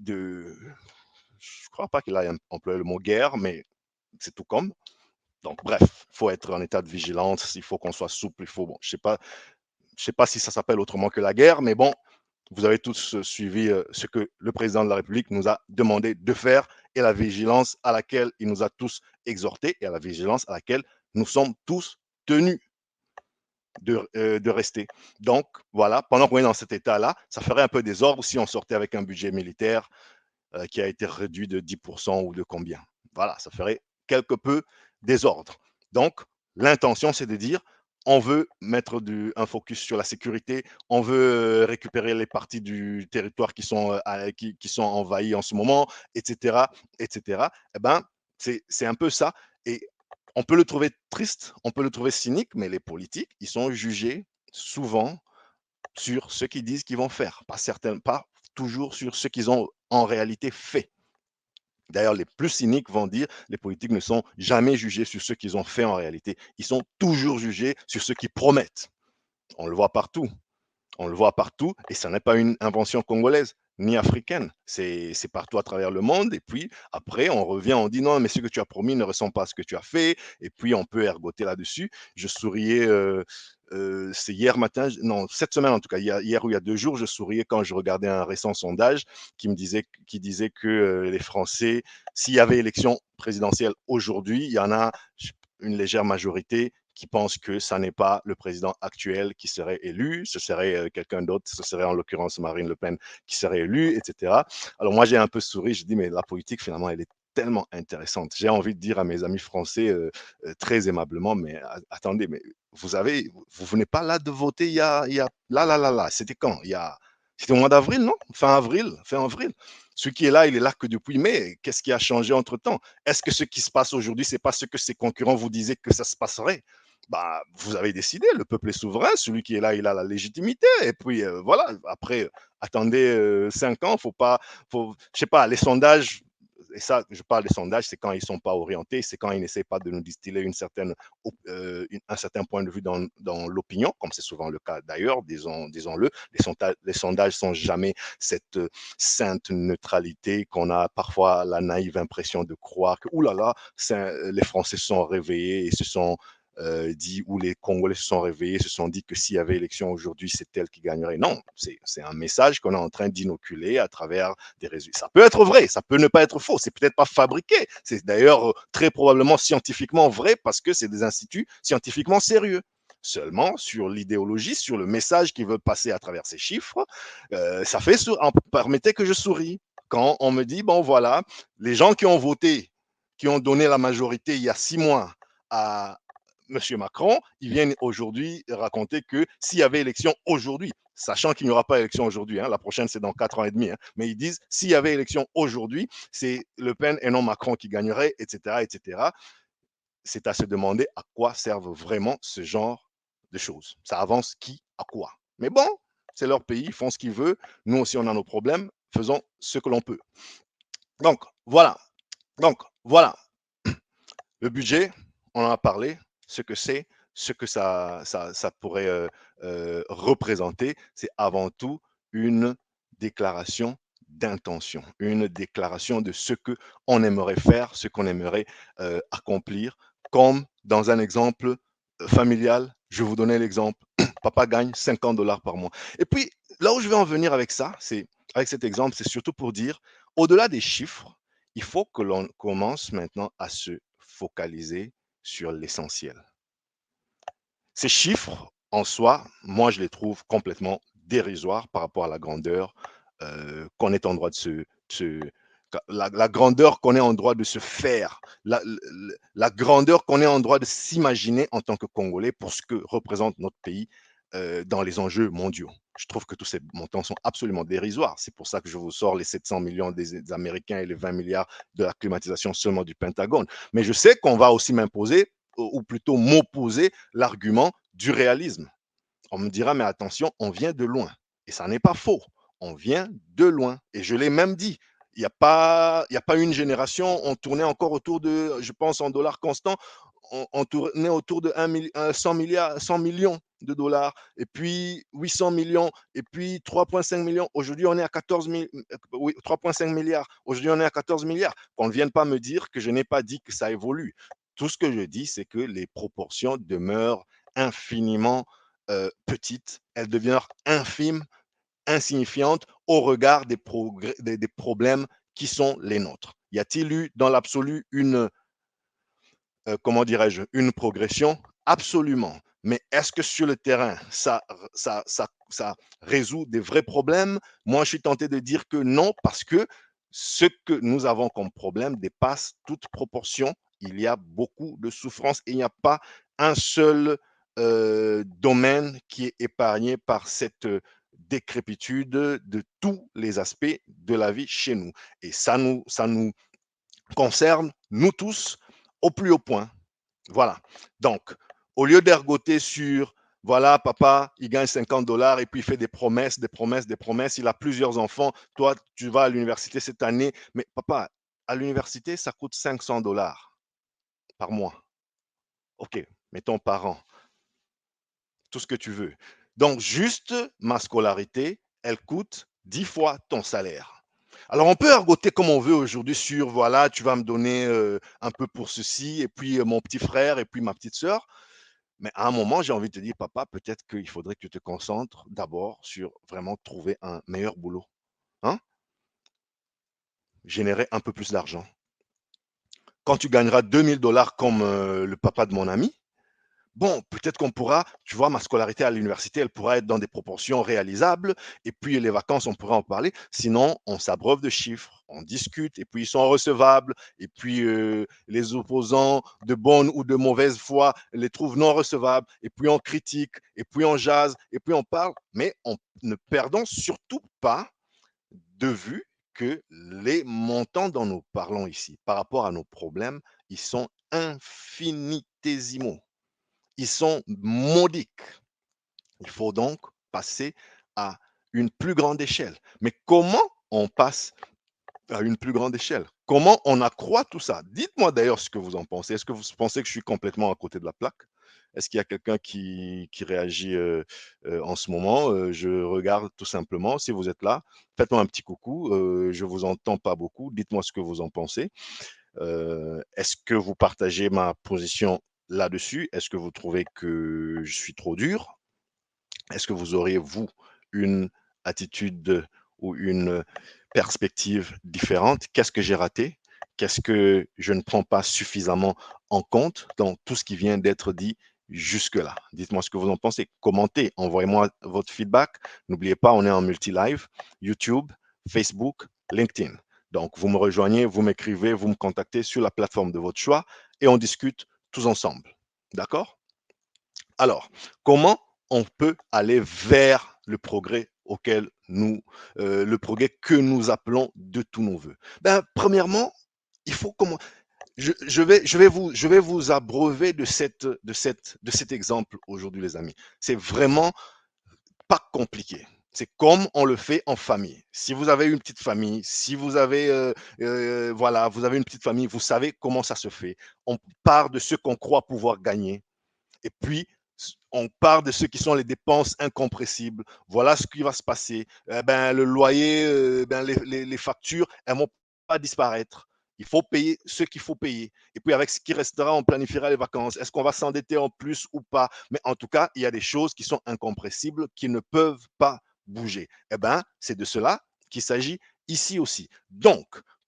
je ne crois pas qu'il a employé le mot guerre, mais c'est tout comme. Donc, bref, il faut être en état de vigilance, il faut qu'on soit souple, bon, je sais pas si ça s'appelle autrement que la guerre, mais bon, vous avez tous suivi ce que le président de la République nous a demandé de faire et la vigilance à laquelle il nous a tous exhortés et à la vigilance à laquelle nous sommes tous tenus de rester. Donc, voilà, pendant qu'on est dans cet état-là, ça ferait un peu désordre si on sortait avec un budget militaire qui a été réduit de 10% ou de combien. Voilà, ça ferait quelque peu désordre. Donc, l'intention, c'est de dire, on veut mettre un focus sur la sécurité, on veut récupérer les parties du territoire qui sont envahies en ce moment, etc., etc. Eh ben, c'est un peu ça. Et on peut le trouver triste, on peut le trouver cynique, mais les politiques, ils sont jugés souvent sur ce qu'ils disent qu'ils vont faire, pas toujours sur ce qu'ils ont en réalité fait. D'ailleurs, les plus cyniques vont dire les politiques ne sont jamais jugés sur ce qu'ils ont fait en réalité. Ils sont toujours jugés sur ce qu'ils promettent. On le voit partout. On le voit partout et ça n'est pas une invention congolaise ni africaine. C'est partout à travers le monde. Et puis après, on revient, on dit non, mais ce que tu as promis ne ressemble pas à ce que tu as fait. Et puis on peut ergoter là-dessus. Je souriais, c'est hier matin, non, cette semaine en tout cas, hier ou il y a 2 jours, je souriais quand je regardais un récent sondage qui disait que les Français, s'il y avait élection présidentielle aujourd'hui, il y en a une légère majorité qui pense que ça n'est pas le président actuel qui serait élu, ce serait quelqu'un d'autre, ce serait en l'occurrence Marine Le Pen qui serait élue, etc. Alors moi, j'ai un peu souri, je dis, mais la politique, finalement, elle est tellement intéressante. J'ai envie de dire à mes amis français très aimablement, mais attendez, mais vous venez pas là de voter il y a là, c'était quand? Il y a C'était au mois d'avril, non? Fin avril, fin avril. Celui qui est là, il est là que depuis mai. Qu'est-ce qui a changé entre-temps? Est-ce que ce qui se passe aujourd'hui, c'est pas ce que ses concurrents vous disaient que ça se passerait? Bah, vous avez décidé, le peuple est souverain, celui qui est là, il a la légitimité. Et puis voilà, après, attendez 5 ans, faut pas, je sais pas, les sondages, et ça, je parle des sondages, c'est quand ils sont pas orientés, c'est quand ils n'essaient pas de nous distiller un certain point de vue dans l'opinion, comme c'est souvent le cas d'ailleurs, disons-le. Les sondages sont jamais cette sainte neutralité qu'on a parfois la naïve impression de croire que, oulala, les Français se sont réveillés et se sont dit, ou les Congolais se sont réveillés, se sont dit que s'il y avait élection aujourd'hui, c'est elle qui gagnerait. Non, c'est un message qu'on est en train d'inoculer à travers des résultats. Ça peut être vrai, ça peut ne pas être faux, c'est peut-être pas fabriqué. C'est d'ailleurs très probablement scientifiquement vrai parce que c'est des instituts scientifiquement sérieux. Seulement sur l'idéologie, sur le message qu'ils veulent passer à travers ces chiffres, ça fait permettez que je souris quand on me dit bon voilà, les gens qui ont voté, qui ont donné la majorité il y a 6 mois à M. Macron, ils viennent aujourd'hui raconter que s'il y avait élection aujourd'hui, sachant qu'il n'y aura pas élection aujourd'hui, hein, la prochaine c'est dans 4 ans et demi, hein, mais ils disent s'il y avait élection aujourd'hui, c'est Le Pen et non Macron qui gagnerait, etc., etc. C'est à se demander à quoi servent vraiment ce genre de choses. Ça avance qui à quoi? Mais bon, c'est leur pays, ils font ce qu'ils veulent. Nous aussi, on a nos problèmes. Faisons ce que l'on peut. Donc, voilà. Donc, voilà. Le budget, on en a parlé, ce que c'est, ce que ça pourrait représenter, c'est avant tout une déclaration d'intention, une déclaration de ce qu'on aimerait faire, ce qu'on aimerait accomplir, comme dans un exemple familial, je vais vous donner l'exemple, papa gagne 50 dollars par mois. Et puis, là où je vais en venir avec ça, c'est avec cet exemple, c'est surtout pour dire, au-delà des chiffres, il faut que l'on commence maintenant à se focaliser sur l'essentiel. Ces chiffres, en soi, moi, je les trouve complètement dérisoires par rapport à la grandeur qu'on est en droit de la grandeur qu'on est en droit de se faire, la grandeur qu'on est en droit de s'imaginer en tant que Congolais pour ce que représente notre pays dans les enjeux mondiaux. Je trouve que tous ces montants sont absolument dérisoires. C'est pour ça que je vous sors les 700 millions des Américains et les 20 milliards de la climatisation seulement du Pentagone. Mais je sais qu'on va aussi m'imposer, ou plutôt m'opposer, l'argument du réalisme. On me dira, mais attention, on vient de loin. Et ça n'est pas faux. On vient de loin. Et je l'ai même dit. Il y a pas une génération, on tournait encore autour de, je pense en dollars constants, on tournait autour de 100 milliards, 100 millions de dollars, et puis 800 millions, et puis 3,5 millions. Aujourd'hui, on est à 14 000, oui, 3,5 milliards. Aujourd'hui, on est à 14 milliards. Qu'on ne vienne pas me dire que je n'ai pas dit que ça évolue. Tout ce que je dis, c'est que les proportions demeurent infiniment petites. Elles demeurent infimes, insignifiantes au regard des problèmes qui sont les nôtres. Y a-t-il eu dans l'absolu comment dirais-je, une progression? Absolument. Mais est-ce que sur le terrain, ça résout des vrais problèmes? Moi, je suis tenté de dire que non, parce que ce que nous avons comme problème dépasse toute proportion. Il y a beaucoup de souffrance et il n'y a pas un seul domaine qui est épargné par cette décrépitude de tous les aspects de la vie chez nous. Et ça nous concerne, nous tous, au plus haut point. Voilà. Donc, au lieu d'ergoter sur, voilà, papa, il gagne 50 dollars et puis il fait des promesses, des promesses, des promesses, il a plusieurs enfants, toi, tu vas à l'université cette année, mais papa, à l'université, ça coûte 500 dollars par mois. OK, mettons par an, tout ce que tu veux. Donc, juste ma scolarité, elle coûte 10 fois ton salaire. Alors, on peut ergoter comme on veut aujourd'hui sur, voilà, tu vas me donner un peu pour ceci, et puis mon petit frère, et puis ma petite sœur. Mais à un moment, j'ai envie de te dire, papa, peut-être qu'il faudrait que tu te concentres d'abord sur vraiment trouver un meilleur boulot. Hein? Générer un peu plus d'argent. Quand tu gagneras 2000 dollars comme le papa de mon ami, bon, peut-être qu'on pourra, tu vois, ma scolarité à l'université, elle pourra être dans des proportions réalisables et puis les vacances, on pourra en parler. Sinon, on s'abreuve de chiffres, on discute et puis ils sont recevables et puis les opposants de bonne ou de mauvaise foi les trouvent non recevables et puis on critique et puis on jase et puis on parle, mais on ne perdons surtout pas de vue que les montants dont nous parlons ici par rapport à nos problèmes, ils sont infinitésimaux. Ils sont modiques. Il faut donc passer à une plus grande échelle. Mais comment on passe à une plus grande échelle? Comment on accroît tout ça? Dites-moi d'ailleurs ce que vous en pensez. Est-ce que vous pensez que je suis complètement à côté de la plaque? Est-ce qu'il y a quelqu'un qui réagit en ce moment? Je regarde tout simplement. Si vous êtes là, faites-moi un petit coucou. Je ne vous entends pas beaucoup. Dites-moi ce que vous en pensez. Est-ce que vous partagez ma position là-dessus? Est-ce que vous trouvez que je suis trop dur? Est-ce que vous auriez, vous, une attitude ou une perspective différente? Qu'est-ce que j'ai raté? Qu'est-ce que je ne prends pas suffisamment en compte dans tout ce qui vient d'être dit jusque-là? Dites-moi ce que vous en pensez. Commentez, envoyez-moi votre feedback. N'oubliez pas, on est en multi-live, YouTube, Facebook, LinkedIn. Donc, vous me rejoignez, vous m'écrivez, vous me contactez sur la plateforme de votre choix et on discute tous ensemble. D'accord? Alors, comment on peut aller vers le progrès auquel le progrès que nous appelons de tous nos voeux? Ben, premièrement, il faut comment, je vais vous abreuver de cet exemple aujourd'hui, les amis. C'est vraiment pas compliqué. C'est comme on le fait en famille. Si vous avez une petite famille, si vous avez, voilà, vous avez une petite famille, vous savez comment ça se fait. On part de ce qu'on croit pouvoir gagner et puis on part de ce qui sont les dépenses incompressibles. Voilà ce qui va se passer. Ben, le loyer, ben, les factures, elles ne vont pas disparaître. Il faut payer ce qu'il faut payer. Et puis avec ce qui restera, on planifiera les vacances. Est-ce qu'on va s'endetter en plus ou pas? Mais en tout cas, il y a des choses qui sont incompressibles, qui ne peuvent pas bouger. Eh bien, c'est de cela qu'il s'agit ici aussi. Donc,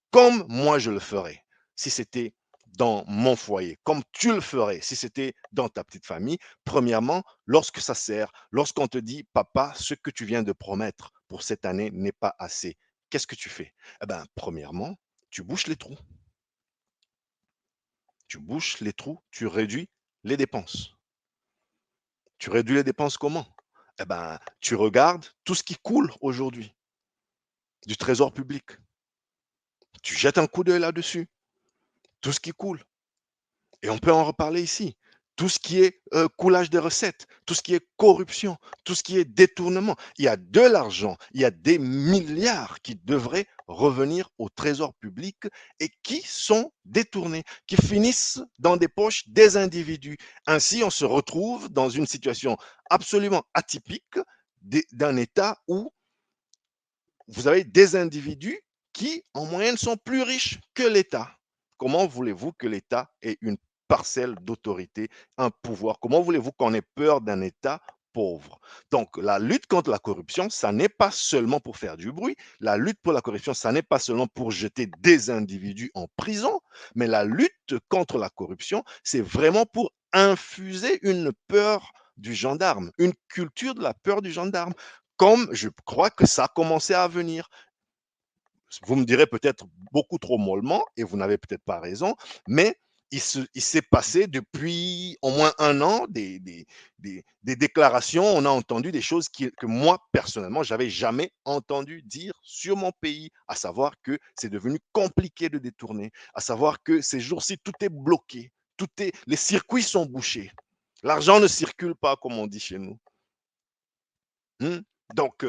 comme moi je le ferais, si c'était dans mon foyer, comme tu le ferais si c'était dans ta petite famille, premièrement, lorsque ça sert, lorsqu'on te dit, papa, ce que tu viens de promettre pour cette année n'est pas assez, qu'est-ce que tu fais? Eh bien, premièrement, tu bouches les trous. Tu bouches les trous, tu réduis les dépenses. Tu réduis les dépenses comment? Eh bien, tu regardes tout ce qui coule aujourd'hui du trésor public. Tu jettes un coup d'œil là-dessus, tout ce qui coule. Et on peut en reparler ici. Tout ce qui est coulage des recettes, tout ce qui est corruption, tout ce qui est détournement. Il y a de l'argent, il y a des milliards qui devraient revenir au trésor public et qui sont détournés, qui finissent dans des poches des individus. Ainsi, on se retrouve dans une situation absolument atypique d'un État où vous avez des individus qui, en moyenne, sont plus riches que l'État. Comment voulez-vous que l'État ait une parcelle d'autorité, un pouvoir? Comment voulez-vous qu'on ait peur d'un État pauvre? Donc, la lutte contre la corruption, ça n'est pas seulement pour faire du bruit. La lutte pour la corruption, ça n'est pas seulement pour jeter des individus en prison, mais la lutte contre la corruption, c'est vraiment pour infuser une peur du gendarme, une culture de la peur du gendarme, comme je crois que ça a commencé à venir. Vous me direz peut-être beaucoup trop mollement, et vous n'avez peut-être pas raison, mais il s'est passé depuis au moins un an des déclarations, on a entendu des choses que moi, personnellement, j'avais jamais entendu dire sur mon pays, à savoir que c'est devenu compliqué de détourner, à savoir que ces jours-ci, tout est bloqué, les circuits sont bouchés. L'argent ne circule pas, comme on dit chez nous. Hmm? Donc,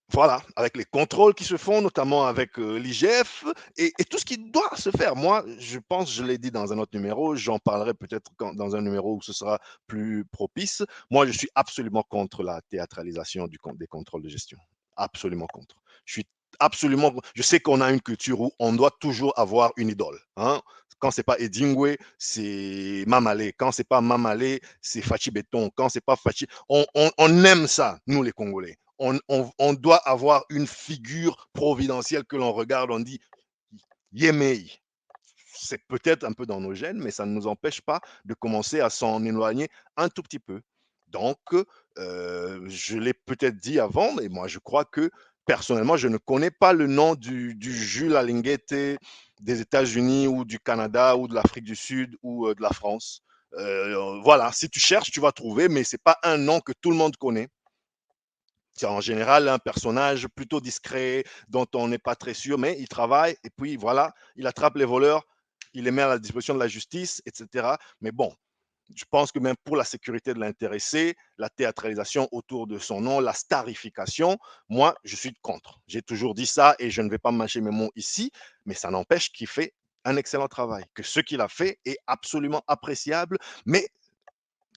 voilà, avec les contrôles qui se font, notamment avec l'IGF et tout ce qui doit se faire. Moi, je pense, je l'ai dit dans un autre numéro, j'en parlerai peut-être dans un numéro où ce sera plus propice. Moi, je suis absolument contre la théâtralisation des contrôles de gestion. Absolument contre. Je suis absolument. Je sais qu'on a une culture où on doit toujours avoir une idole. Hein. Quand c'est pas Edingwe, c'est Mamale. Quand c'est pas Mamale, c'est Fachi Béton. Quand c'est pas Fachi, on aime ça, nous les Congolais. On doit avoir une figure providentielle que l'on regarde, on dit Yemei. c'est peut-être un peu dans nos gènes, mais ça ne nous empêche pas de commencer à s'en éloigner un tout petit peu. Donc, je l'ai peut-être dit avant, mais moi je crois que personnellement, je ne connais pas le nom du Jules Alinguete des États-Unis ou du Canada ou de l'Afrique du Sud ou de la France. Voilà, si tu cherches, tu vas trouver, mais c'est pas un nom que tout le monde connaît. C'est en général un personnage plutôt discret, dont on n'est pas très sûr, mais il travaille et puis voilà, il attrape les voleurs, il les met à la disposition de la justice, etc. Mais bon, je pense que même pour la sécurité de l'intéressé, la théâtralisation autour de son nom, la starification, moi, je suis contre. J'ai toujours dit ça et je ne vais pas mâcher mes mots ici, mais ça n'empêche qu'il fait un excellent travail, que ce qu'il a fait est absolument appréciable. Mais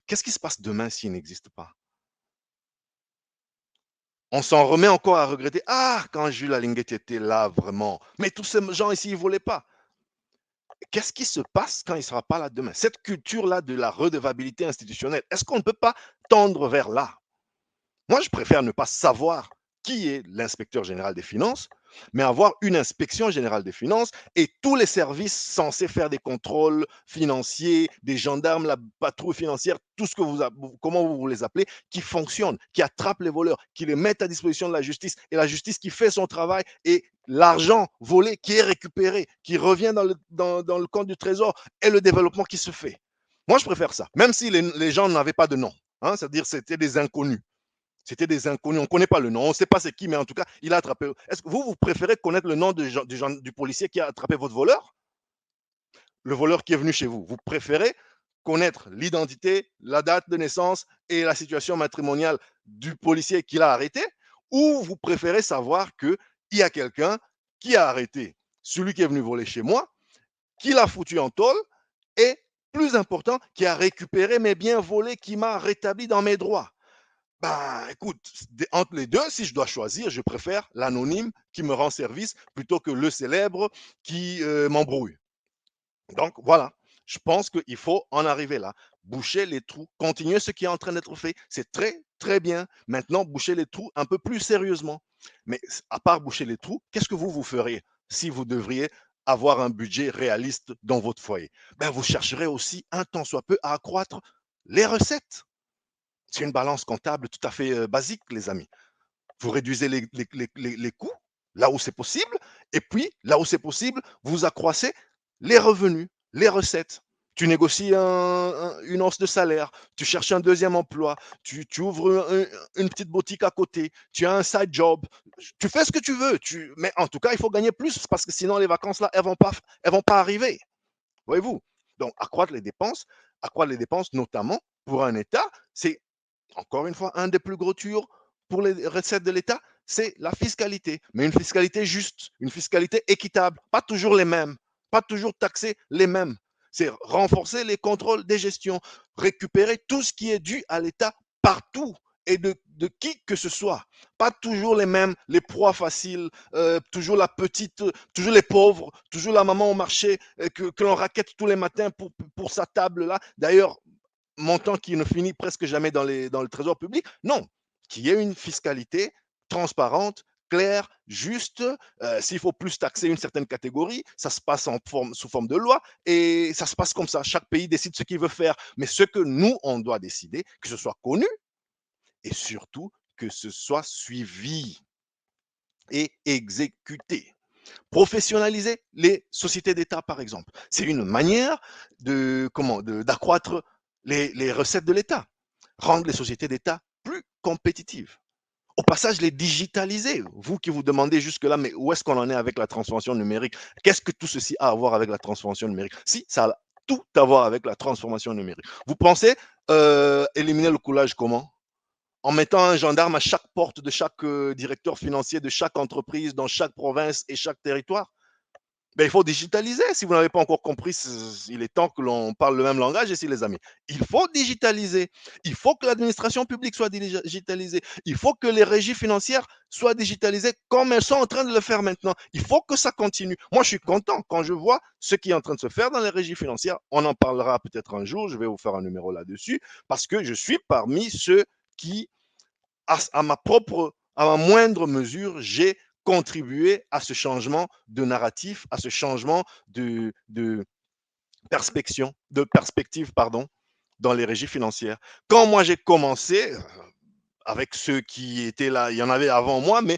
qu'est-ce qui se passe demain s'il n'existe pas? On s'en remet encore à regretter. Ah, quand Jules Alinguet était là, vraiment. Mais tous ces gens ici, ils ne volaient pas. Qu'est-ce qui se passe quand il ne sera pas là demain? Cette culture-là de la redevabilité institutionnelle, est-ce qu'on ne peut pas tendre vers là? Moi, je préfère ne pas savoir qui est l'inspecteur général des finances, mais avoir une inspection générale des finances et tous les services censés faire des contrôles financiers, des gendarmes, la patrouille financière, tout ce que comment vous les appelez, qui fonctionnent, qui attrapent les voleurs, qui les mettent à disposition de la justice et la justice qui fait son travail et l'argent volé qui est récupéré, qui revient dans le compte du trésor et le développement qui se fait. Moi, je préfère ça, même si les gens n'avaient pas de nom, hein, c'est-à-dire c'était des inconnus. C'était des inconnus, on ne connaît pas le nom, on ne sait pas c'est qui, mais en tout cas, il a attrapé. Est-ce que vous préférez connaître le nom du policier qui a attrapé votre voleur? Le voleur qui est venu chez vous. Vous préférez connaître l'identité, la date de naissance et la situation matrimoniale du policier qui l'a arrêté? Ou vous préférez savoir qu'il y a quelqu'un qui a arrêté celui qui est venu voler chez moi, qui l'a foutu en tôle et, plus important, qui a récupéré mes biens volés, qui m'a rétabli dans mes droits? Bah, écoute, entre les deux, si je dois choisir, je préfère l'anonyme qui me rend service plutôt que le célèbre qui m'embrouille. Donc voilà, je pense qu'il faut en arriver là. Boucher les trous, continuer ce qui est en train d'être fait. C'est très, très bien. Maintenant, boucher les trous un peu plus sérieusement. Mais à part boucher les trous, qu'est-ce que vous feriez si vous devriez avoir un budget réaliste dans votre foyer? Ben, vous chercherez aussi un tant soit peu à accroître les recettes. C'est une balance comptable tout à fait basique, les amis. Vous réduisez les coûts là où c'est possible, et puis là où c'est possible, vous accroissez les revenus, les recettes. Tu négocies une hausse de salaire, tu cherches un deuxième emploi, tu ouvres une petite boutique à côté, tu as un side job, tu fais ce que tu veux, mais en tout cas, il faut gagner plus parce que sinon les vacances là, elles vont pas arriver. Voyez-vous? Donc, accroître les dépenses, notamment pour un État, c'est encore une fois, un des plus gros tuyaux pour les recettes de l'État, c'est la fiscalité. Mais une fiscalité juste, une fiscalité équitable, pas toujours les mêmes, pas toujours taxer les mêmes. C'est renforcer les contrôles des gestions, récupérer tout ce qui est dû à l'État partout et de qui que ce soit. Pas toujours les mêmes, les proies faciles, toujours la petite, toujours les pauvres, toujours la maman au marché que l'on raquette tous les matins pour sa table là. D'ailleurs, montant qui ne finit presque jamais dans le trésor public. Non, qu'il y ait une fiscalité transparente, claire, juste. S'il faut plus taxer une certaine catégorie, ça se passe sous forme de loi et ça se passe comme ça. Chaque pays décide ce qu'il veut faire. Mais ce que nous, on doit décider, que ce soit connu et surtout que ce soit suivi et exécuté. Professionnaliser les sociétés d'État, par exemple. C'est une manière d'accroître les recettes de l'État, rendre les sociétés d'État plus compétitives. Au passage, les digitaliser. Vous qui vous demandez jusque-là, mais où est-ce qu'on en est avec la transformation numérique? Qu'est-ce que tout ceci a à voir avec la transformation numérique? Si, ça a tout à voir avec la transformation numérique. Vous pensez éliminer le coulage comment? En mettant un gendarme à chaque porte de chaque directeur financier de chaque entreprise dans chaque province et chaque territoire? Ben, il faut digitaliser. Si vous n'avez pas encore compris, il est temps que l'on parle le même langage ici, les amis. Il faut digitaliser. Il faut que l'administration publique soit digitalisée. Il faut que les régies financières soient digitalisées comme elles sont en train de le faire maintenant. Il faut que ça continue. Moi, je suis content quand je vois ce qui est en train de se faire dans les régies financières. On en parlera peut-être un jour. Je vais vous faire un numéro là-dessus parce que je suis parmi ceux qui, à ma moindre mesure, j'ai contribué à ce changement de narratif, à ce changement perspective, pardon, dans les régies financières. Quand moi j'ai commencé, avec ceux qui étaient là, il y en avait avant moi, mais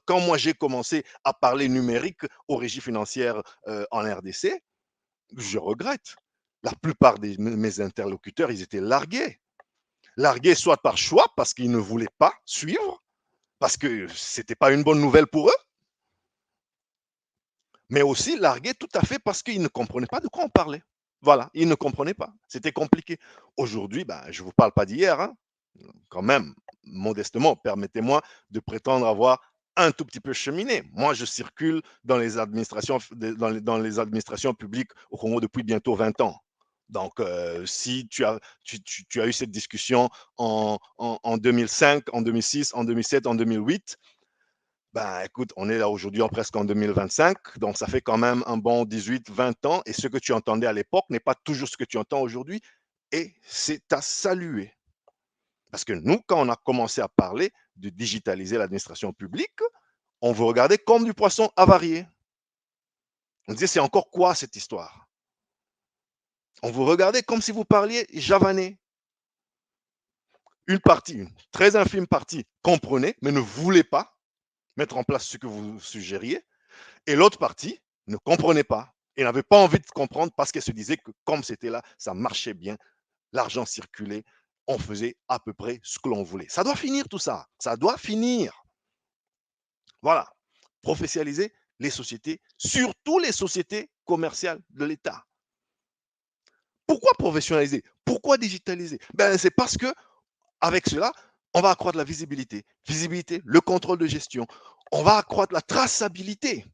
quand moi j'ai commencé à parler numérique aux régies financières en RDC, je regrette. La plupart de mes interlocuteurs, ils étaient largués. Largués soit par choix, parce qu'ils ne voulaient pas suivre, parce que ce n'était pas une bonne nouvelle pour eux, mais aussi largués tout à fait parce qu'ils ne comprenaient pas de quoi on parlait. Voilà, ils ne comprenaient pas. C'était compliqué. Aujourd'hui, ben, je ne vous parle pas d'hier, hein, quand même, modestement, permettez-moi de prétendre avoir un tout petit peu cheminé. Moi, je circule dans les administrations publiques au Congo depuis bientôt 20 ans. Donc, si tu as eu cette discussion en 2005, en 2006, en 2007, en 2008, ben, écoute, on est là aujourd'hui presque en 2025, donc ça fait quand même un bon 18-20 ans, et ce que tu entendais à l'époque n'est pas toujours ce que tu entends aujourd'hui, et c'est à saluer. Parce que nous, quand on a commencé à parler de digitaliser l'administration publique, on vous regardait comme du poisson avarié. On disait, c'est encore quoi cette histoire? On vous regardait comme si vous parliez javanais. Une partie, une très infime partie, comprenait, mais ne voulait pas mettre en place ce que vous suggériez. Et l'autre partie ne comprenait pas et n'avait pas envie de comprendre parce qu'elle se disait que comme c'était là, ça marchait bien, l'argent circulait, on faisait à peu près ce que l'on voulait. Ça doit finir tout ça. Ça doit finir. Voilà. Professionnaliser les sociétés, surtout les sociétés commerciales de l'État. Pourquoi professionnaliser? Pourquoi digitaliser? Ben, c'est parce que avec cela, on va accroître la visibilité. Visibilité, le contrôle de gestion. On va accroître la traçabilité.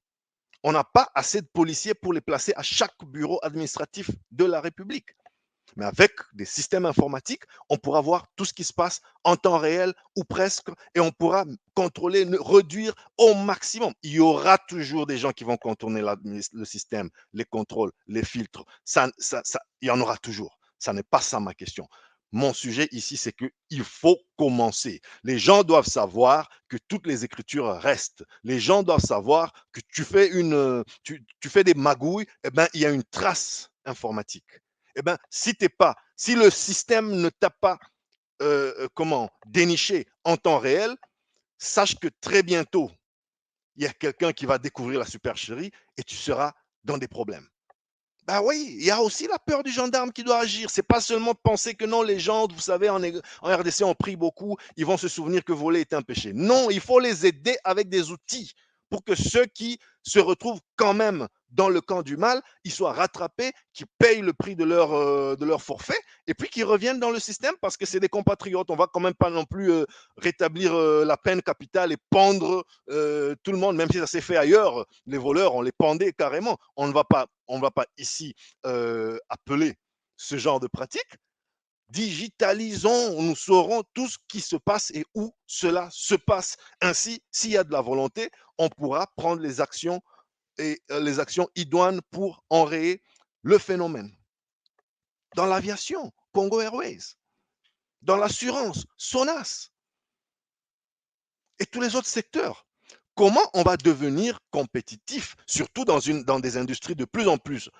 On n'a pas assez de policiers pour les placer à chaque bureau administratif de la République. Mais avec des systèmes informatiques, on pourra voir tout ce qui se passe en temps réel ou presque, et on pourra contrôler, réduire au maximum. Il y aura toujours des gens qui vont contourner le système, les contrôles, les filtres. Il y en aura toujours. Ça n'est pas ça ma question. Mon sujet ici, c'est qu'il faut commencer. Les gens doivent savoir que toutes les écritures restent. Les gens doivent savoir que tu fais des magouilles, eh ben, il y a une trace informatique. Eh ben, si le système ne t'a pas déniché en temps réel, sache que très bientôt, il y a quelqu'un qui va découvrir la supercherie et tu seras dans des problèmes. Bah oui, il y a aussi la peur du gendarme qui doit agir. C'est pas seulement penser que non, les gens, vous savez, en RDC, on prie beaucoup, ils vont se souvenir que voler est un péché. Non, il faut les aider avec des outils pour que ceux qui se retrouvent quand même dans le camp du mal, ils soient rattrapés, qu'ils payent le prix de leur forfait et puis qu'ils reviennent dans le système parce que c'est des compatriotes. On va quand même pas non plus rétablir la peine capitale et pendre tout le monde, même si ça s'est fait ailleurs. Les voleurs, on les pendait carrément. On ne va pas ici appeler ce genre de pratique. Digitalisons, nous saurons tout ce qui se passe et où cela se passe. Ainsi, s'il y a de la volonté, on pourra prendre les actions et les actions idoines pour enrayer le phénomène. Dans l'aviation, Congo Airways, dans l'assurance, Sonas et tous les autres secteurs. Comment on va devenir compétitif, surtout dans des industries de plus en plus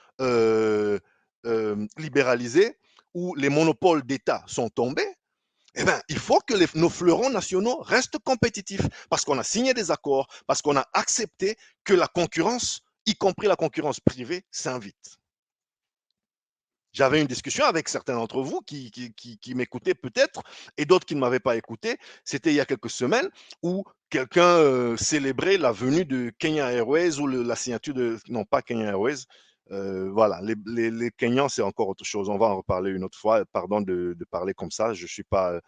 libéralisées, où les monopoles d'État sont tombés? Eh bien, il faut que nos fleurons nationaux restent compétitifs parce qu'on a signé des accords, parce qu'on a accepté que la concurrence, y compris la concurrence privée, s'invite. J'avais une discussion avec certains d'entre vous qui m'écoutaient peut-être et d'autres qui ne m'avaient pas écouté. C'était il y a quelques semaines où quelqu'un célébrait la venue de Kenya Airways ou la signature de... Non, pas Kenya Airways. Voilà, les Kenyans, c'est encore autre chose. On va en reparler une autre fois. Pardon de parler comme ça. Je suis pas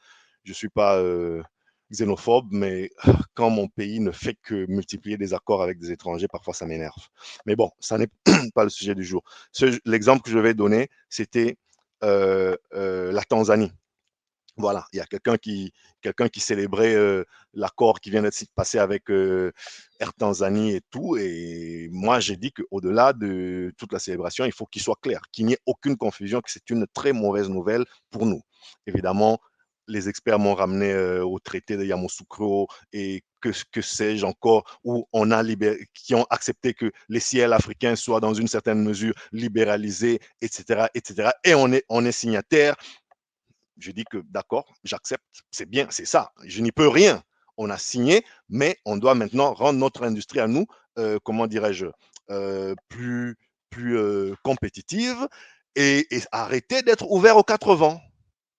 xénophobe, mais quand mon pays ne fait que multiplier des accords avec des étrangers, parfois ça m'énerve. Mais bon, ça n'est pas le sujet du jour. L'exemple que je vais donner, c'était la Tanzanie. Voilà, il y a quelqu'un qui célébrait l'accord qui vient d'être passé avec Air Tanzanie et tout. Et moi, j'ai dit qu'au-delà de toute la célébration, il faut qu'il soit clair, qu'il n'y ait aucune confusion, que c'est une très mauvaise nouvelle pour nous. Évidemment, les experts m'ont ramené au traité de Yamoussoukro et que sais-je encore, où on a qui ont accepté que les ciels africains soient dans une certaine mesure libéralisés, etc., etc. Et on est signataire. Je dis que d'accord, j'accepte, c'est bien, c'est ça. Je n'y peux rien. On a signé, mais on doit maintenant rendre notre industrie à nous, comment dirais-je, plus, compétitive et arrêter d'être ouvert aux quatre vents.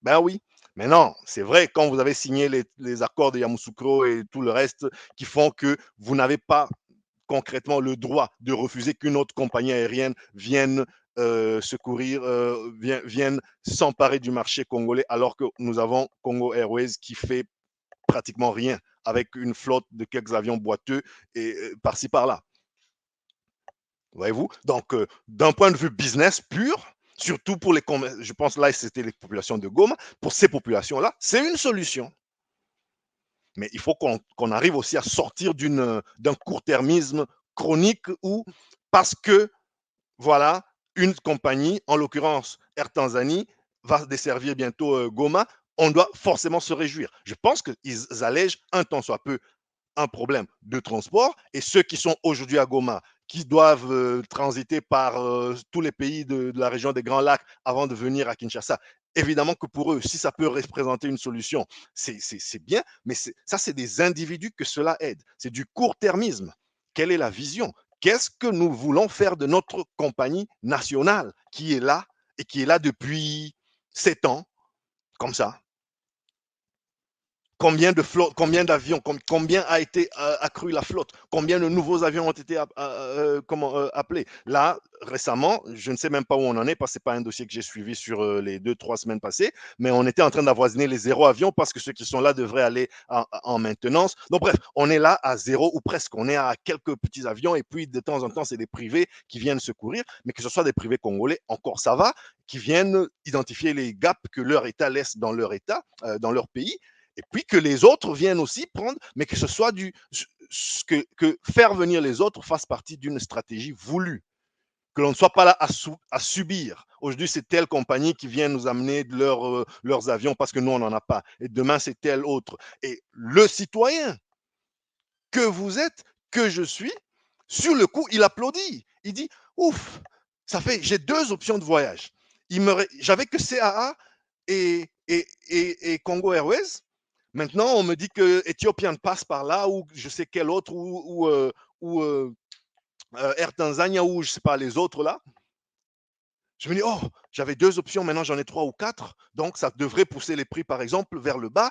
Ben oui. Mais non, c'est vrai, quand vous avez signé les accords de Yamoussoukro et tout le reste qui font que vous n'avez pas concrètement le droit de refuser qu'une autre compagnie aérienne vienne secourir, vienne s'emparer du marché congolais, alors que nous avons Congo Airways qui fait pratiquement rien avec une flotte de quelques avions boiteux et par-ci par-là. Voyez-vous? Donc, d'un point de vue business pur, surtout pour les, je pense là, c'était les populations de Goma, pour ces populations-là, c'est une solution. Mais il faut qu'on arrive aussi à sortir d'un court-termisme chronique où, parce que, voilà, une compagnie, en l'occurrence Air Tanzanie, va desservir bientôt Goma, on doit forcément se réjouir. Je pense qu'ils allègent un tant soit peu un problème de transport et ceux qui sont aujourd'hui à Goma, qui doivent transiter par tous les pays de la région des Grands Lacs avant de venir à Kinshasa. Évidemment que pour eux, si ça peut représenter une solution, c'est bien, mais ça, c'est des individus que cela aide. C'est du court-termisme. Quelle est la vision? Qu'est-ce que nous voulons faire de notre compagnie nationale qui est là et qui est là depuis 7 ans, comme ça? Combien de flottes, combien d'avions, combien a été accrue la flotte, combien de nouveaux avions ont été appelés. Là, récemment, je ne sais même pas où on en est parce que ce n'est pas un dossier que j'ai suivi sur les 2-3 semaines passées, mais on était en train d'avoisiner les 0 avions parce que ceux qui sont là devraient aller en maintenance. Donc bref, on est là à 0 ou presque. On est à quelques petits avions et puis de temps en temps, c'est des privés qui viennent secourir, mais que ce soit des privés congolais, encore ça va, qui viennent identifier les gaps que leur État laisse dans leur État, dans leur pays et puis que les autres viennent aussi prendre, mais que ce soit que faire venir les autres fasse partie d'une stratégie voulue, que l'on ne soit pas là à subir. Aujourd'hui, c'est telle compagnie qui vient nous amener leurs avions parce que nous, on n'en a pas. Et demain, c'est telle autre. Et le citoyen que vous êtes, que je suis, sur le coup, il applaudit. Il dit, ouf, ça fait, j'ai 2 options de voyage. J'avais que CAA et Congo Airways. Maintenant, on me dit que Ethiopian passe par là, ou je sais quel autre, ou Air Tanzania, ou je sais pas, les autres là. Je me dis, oh, j'avais 2 options, maintenant j'en ai 3 ou 4. Donc, ça devrait pousser les prix, par exemple, vers le bas.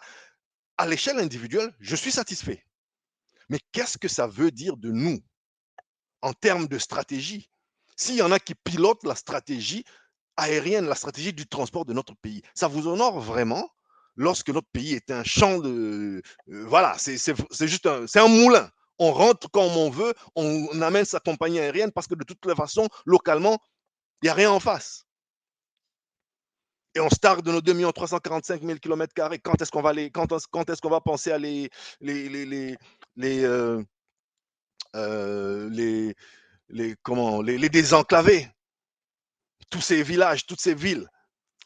À l'échelle individuelle, je suis satisfait. Mais qu'est-ce que ça veut dire de nous en termes de stratégie? S'il y en a qui pilotent la stratégie aérienne, la stratégie du transport de notre pays, ça vous honore vraiment lorsque notre pays est un champ de... voilà, c'est juste c'est un moulin. On rentre comme on veut, on amène sa compagnie aérienne parce que de toute façon, localement, il n'y a rien en face. Et on start de nos 2 345 000 km². Quand est-ce qu'on va quand est-ce qu'on va penser à les, euh, euh, les, les désenclaver, tous ces villages, toutes ces villes?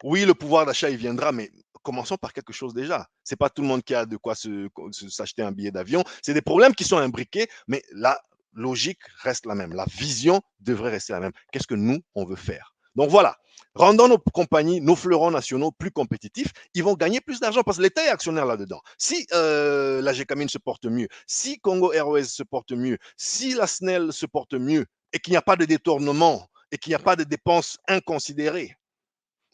Oui, le pouvoir d'achat, il viendra, mais commençons par quelque chose déjà. C'est pas tout le monde qui a de quoi s'acheter un billet d'avion. C'est des problèmes qui sont imbriqués, mais la logique reste la même. La vision devrait rester la même. Qu'est-ce que nous, on veut faire? Donc voilà, rendons nos compagnies, nos fleurons nationaux plus compétitifs, ils vont gagner plus d'argent parce que l'État est actionnaire là-dedans. Si la GECAMIN se porte mieux, si Congo Airways se porte mieux, si la SNEL se porte mieux et qu'il n'y a pas de détournement et qu'il n'y a pas de dépenses inconsidérées,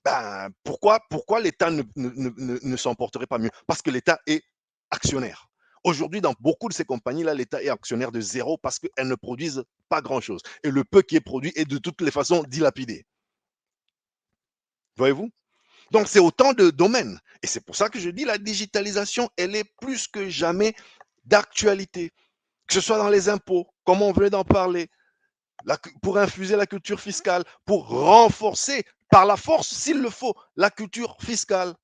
ben, pourquoi l'État ne s'en porterait pas mieux? Parce que l'État est actionnaire. Aujourd'hui, dans beaucoup de ces compagnies-là, l'État est actionnaire de zéro parce qu'elles ne produisent pas grand-chose. Et le peu qui est produit est de toutes les façons dilapidé. Voyez-vous? Donc, c'est autant de domaines. Et c'est pour ça que je dis la digitalisation, elle est plus que jamais d'actualité. Que ce soit dans les impôts, comme on venait d'en parler, pour infuser la culture fiscale, pour renforcer par la force, s'il le faut, la culture fiscale.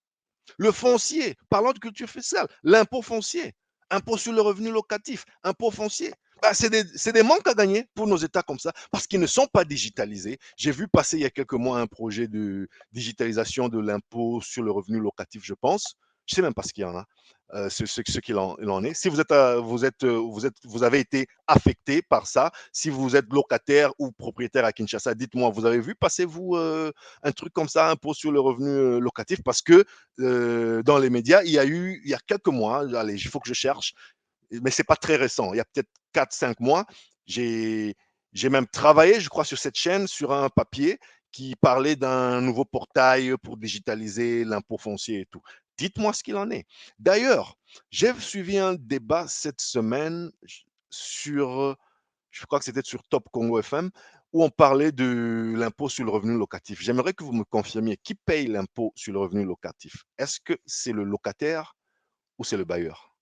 Le foncier, parlons de culture fiscale, l'impôt foncier, impôt sur le revenu locatif, impôt foncier. Bah, c'est des manques à gagner pour nos États comme ça, parce qu'ils ne sont pas digitalisés. J'ai vu passer il y a quelques mois un projet de digitalisation de l'impôt sur le revenu locatif, je pense. Je ne sais même pas ce qu'il y en a, ce qu'il en est. Si vous avez été affecté par ça, si vous êtes locataire ou propriétaire à Kinshasa, dites-moi, vous avez vu, passez-vous un truc comme ça, impôt sur le revenu locatif, parce que dans les médias, il y a quelques mois, allez, il faut que je cherche, mais c'est pas très récent. Il y a peut-être 4, 5 mois, j'ai j'ai même travaillé, je crois, sur cette chaîne, sur un papier qui parlait d'un nouveau portail pour digitaliser l'impôt foncier et tout. Dites-moi ce qu'il en est. D'ailleurs, j'ai suivi un débat cette semaine sur, je crois que c'était sur Top Congo FM, où on parlait de l'impôt sur le revenu locatif. J'aimerais que vous me confirmiez qui paye l'impôt sur le revenu locatif. Est-ce que c'est le locataire ou c'est le bailleur?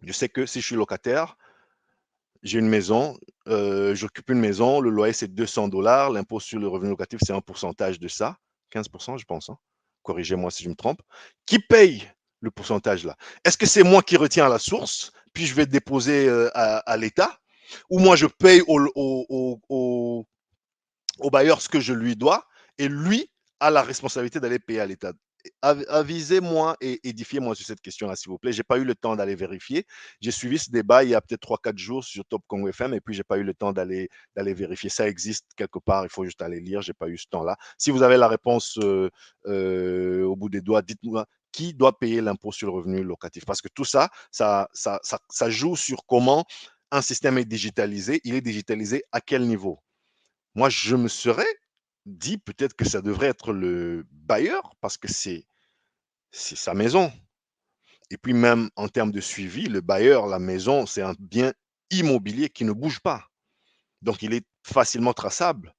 Je sais que si je suis locataire, j'ai une maison, j'occupe une maison, le loyer c'est 200 $, l'impôt sur le revenu locatif c'est un pourcentage de ça, 15% je pense, hein. Corrigez-moi si je me trompe. Qui paye le pourcentage là? Est-ce que c'est moi qui retiens à la source, puis je vais déposer à l'État, ou moi je paye au bailleur ce que je lui dois, et lui a la responsabilité d'aller payer à l'État. Avisez-moi et édifiez-moi sur cette question-là, s'il vous plaît. J'ai pas eu le temps d'aller vérifier. J'ai suivi ce débat il y a peut-être 3, 4 jours sur Top Congo FM, et puis j'ai pas eu le temps d'aller vérifier. Ça existe quelque part, il faut juste aller lire. J'ai pas eu ce temps-là. Si vous avez la réponse au bout des doigts, dites-moi qui doit payer l'impôt sur le revenu locatif. Parce que tout ça, ça joue sur comment un système est digitalisé. Il est digitalisé à quel niveau? Moi, je me serais dit peut-être que ça devrait être le bailleur parce que c'est sa maison. Et puis même en termes de suivi, le bailleur, la maison, c'est un bien immobilier qui ne bouge pas. Donc il est facilement traçable.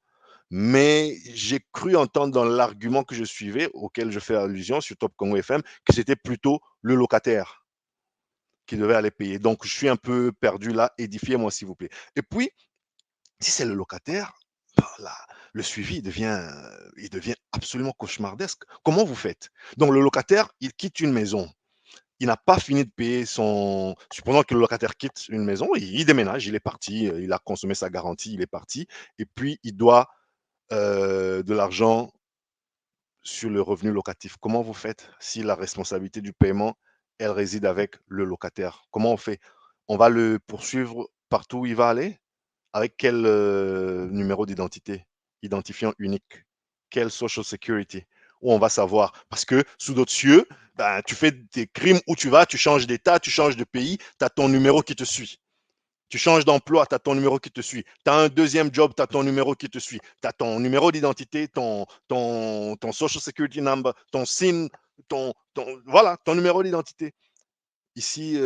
Mais j'ai cru entendre dans l'argument que je suivais, auquel je fais allusion sur Top Congo FM, que c'était plutôt le locataire qui devait aller payer. Donc je suis un peu perdu là, édifiez-moi s'il vous plaît. Et puis, si c'est le locataire, bah, le suivi il devient absolument cauchemardesque. Comment vous faites? Donc le locataire, il quitte une maison. Il n'a pas fini de payer son. Supposons que le locataire quitte une maison, il déménage, il est parti, il a consommé sa garantie, il est parti, et puis il doit de l'argent sur le revenu locatif. Comment vous faites si la responsabilité du paiement, elle réside avec le locataire? Comment on fait? On va le poursuivre partout où il va aller? Avec quel numéro d'identité? Identifiant unique? Quelle social security? Où on va savoir? Parce que sous d'autres cieux, ben, tu fais des crimes où tu vas, tu changes d'état, tu changes de pays, tu as ton numéro qui te suit. Tu changes d'emploi, tu as ton numéro qui te suit. Tu as un deuxième job, tu as ton numéro qui te suit. Tu as ton numéro d'identité, ton social security number, ton SIN, voilà, ton numéro d'identité. Ici,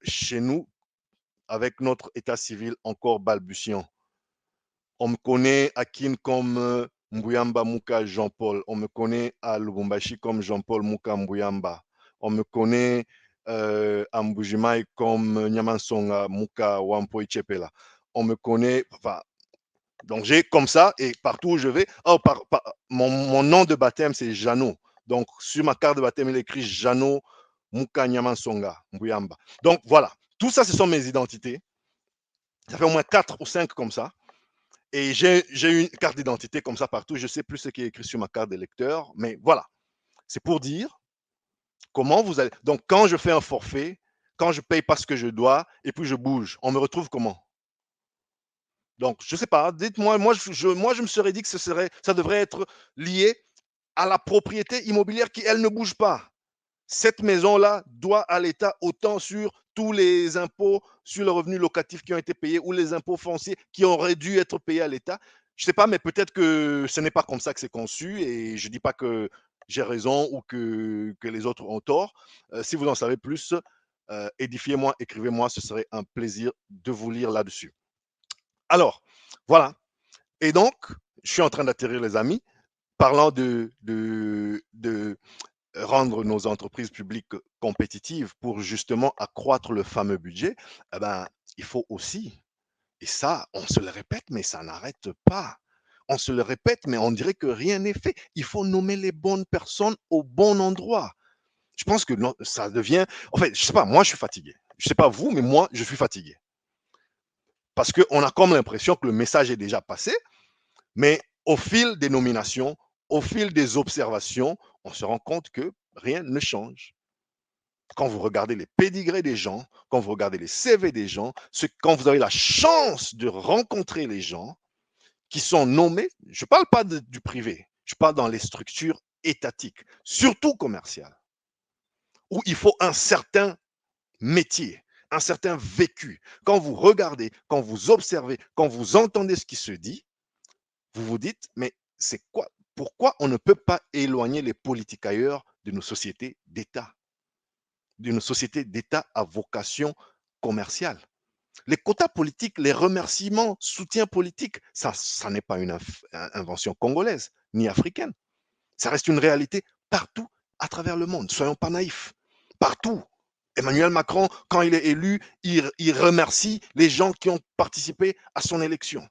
chez nous, avec notre état civil encore balbutiant, on me connaît à Kin comme Mbuyamba Muka Jean-Paul. On me connaît à Lubumbashi comme Jean-Paul Muka Mbuyamba. On me connaît à Mbujimai comme Nyamansonga Muka Wampo Ichepela. On me connaît, enfin, donc j'ai comme ça, et partout où je vais, oh, mon nom de baptême c'est Jano. Donc sur ma carte de baptême, il est écrit Jano Muka Nyamansonga Mbuyamba. Donc voilà, tout ça, ce sont mes identités. Ça fait au moins 4 ou 5 comme ça. Et j'ai une carte d'identité comme ça partout. Je ne sais plus ce qui est écrit sur ma carte d'électeur, mais voilà. C'est pour dire comment vous allez. Donc, quand je fais un forfait, quand je ne paye pas ce que je dois, et puis je bouge, on me retrouve comment? Donc, je ne sais pas. Dites-moi, moi, je me serais dit que ça devrait être lié à la propriété immobilière qui, elle, ne bouge pas. Cette maison-là doit à l'État autant sur tous les impôts sur le revenu locatif qui ont été payés ou les impôts fonciers qui auraient dû être payés à l'État. Je ne sais pas, mais peut-être que ce n'est pas comme ça que c'est conçu, et je ne dis pas que j'ai raison ou que les autres ont tort. Si vous en savez plus, édifiez-moi, écrivez-moi, ce serait un plaisir de vous lire là-dessus. Alors, voilà. Et donc, je suis en train d'atterrir les amis, parlant de rendre nos entreprises publiques compétitives pour justement accroître le fameux budget, eh ben, il faut aussi, et ça, on se le répète, mais ça n'arrête pas. On se le répète, mais on dirait que rien n'est fait. Il faut nommer les bonnes personnes au bon endroit. Je pense que non, ça devient. En fait, je sais pas, moi je suis fatigué. Je sais pas vous, mais moi je suis fatigué. Parce qu'on a comme l'impression que le message est déjà passé, mais au fil des nominations, au fil des observations, on se rend compte que rien ne change. quand vous regardez les pédigrés des gens, quand vous regardez les CV des gens, quand vous avez la chance de rencontrer les gens qui sont nommés, je ne parle pas du privé, je parle dans les structures étatiques, surtout commerciales, où il faut un certain métier, un certain vécu. Quand vous regardez, quand vous observez, quand vous entendez ce qui se dit, vous vous dites, mais c'est quoi? Pourquoi on ne peut pas éloigner les politiques ailleurs de nos sociétés d'État, d'une société d'État à vocation commerciale? Les quotas politiques, les remerciements, soutien politique, ça n'est pas une invention congolaise ni africaine. Ça reste une réalité partout à travers le monde. Soyons pas naïfs. Partout. Emmanuel Macron, quand il est élu, il remercie les gens qui ont participé à son élection.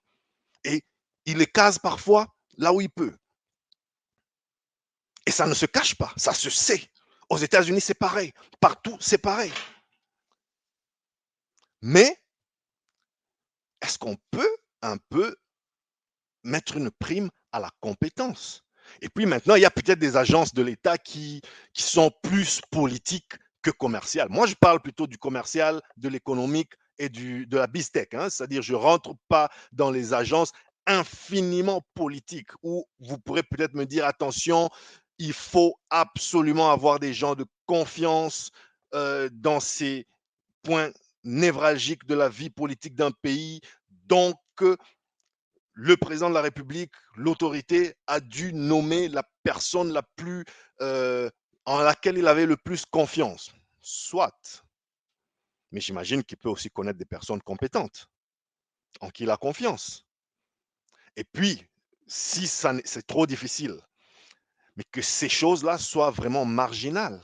Et il les case parfois là où il peut. Et ça ne se cache pas, ça se sait. Aux États-Unis, c'est pareil. Partout, c'est pareil. Mais est-ce qu'on peut un peu mettre une prime à la compétence? Et puis maintenant, il y a peut-être des agences de l'État qui sont plus politiques que commerciales. Moi, je parle plutôt du commercial, de l'économique et de la BizTech, hein, c'est-à-dire je ne rentre pas dans les agences infiniment politiques où vous pourrez peut-être me dire, attention, il faut absolument avoir des gens de confiance dans ces points névralgiques de la vie politique d'un pays. Donc, le président de la République, l'autorité, a dû nommer la personne la plus en laquelle il avait le plus confiance. Soit. Mais j'imagine qu'il peut aussi connaître des personnes compétentes en qui il a confiance. Et puis, si c'est trop difficile, mais que ces choses-là soient vraiment marginales.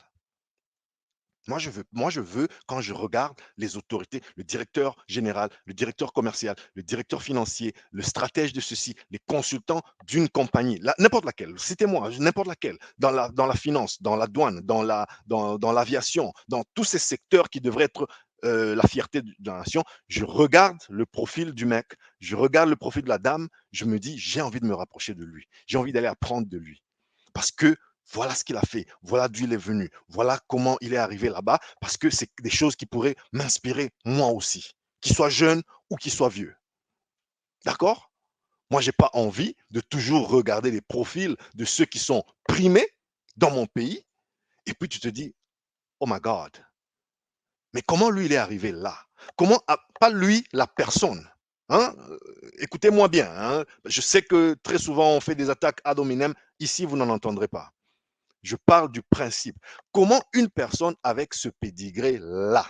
Moi, je veux, quand je regarde les autorités, le directeur général, le directeur commercial, le directeur financier, le stratège de ceci, les consultants d'une compagnie, n'importe laquelle, citez-moi, n'importe laquelle, dans la finance, dans la douane, dans l'aviation, dans tous ces secteurs qui devraient être la fierté de la nation, je regarde le profil du mec, je regarde le profil de la dame, je me dis, j'ai envie de me rapprocher de lui, j'ai envie d'aller apprendre de lui. Parce que voilà ce qu'il a fait, voilà d'où il est venu, voilà comment il est arrivé là-bas, parce que c'est des choses qui pourraient m'inspirer moi aussi, qu'il soit jeune ou qu'il soit vieux. D'accord? Moi, j'ai pas envie de toujours regarder les profils de ceux qui sont primés dans mon pays, et puis tu te dis, oh my God, mais comment lui il est arrivé là? Comment, pas lui, la personne. Hein? Écoutez-moi bien, hein? Je sais que très souvent on fait des attaques ad hominem, ici vous n'en entendrez pas. Je parle du principe. Comment une personne avec ce pédigré-là,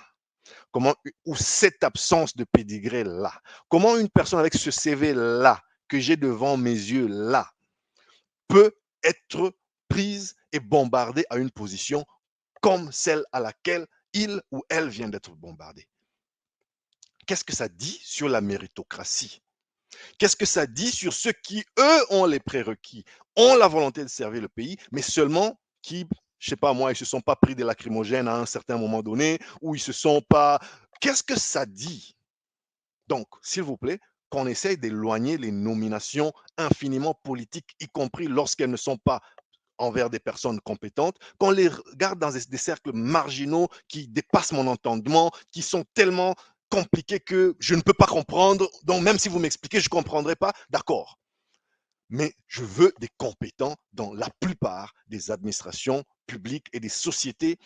ou cette absence de pédigré-là, comment une personne avec ce CV-là, que j'ai devant mes yeux-là, peut être prise et bombardée à une position comme celle à laquelle il ou elle vient d'être bombardée? Qu'est-ce que ça dit sur la méritocratie? Qu'est-ce que ça dit sur ceux qui, eux, ont les prérequis, ont la volonté de servir le pays, mais seulement qui, je ne sais pas moi, ils ne se sont pas pris des lacrymogènes à un certain moment donné, ou ils ne se sont pas... Qu'est-ce que ça dit? Donc, s'il vous plaît, qu'on essaye d'éloigner les nominations infiniment politiques, y compris lorsqu'elles ne sont pas envers des personnes compétentes, qu'on les regarde dans des cercles marginaux qui dépassent mon entendement, qui sont tellement compliqués que je ne peux pas comprendre. Donc, même si vous m'expliquez, je ne comprendrai pas. D'accord. Mais je veux des compétents dans la plupart des administrations publiques et des sociétés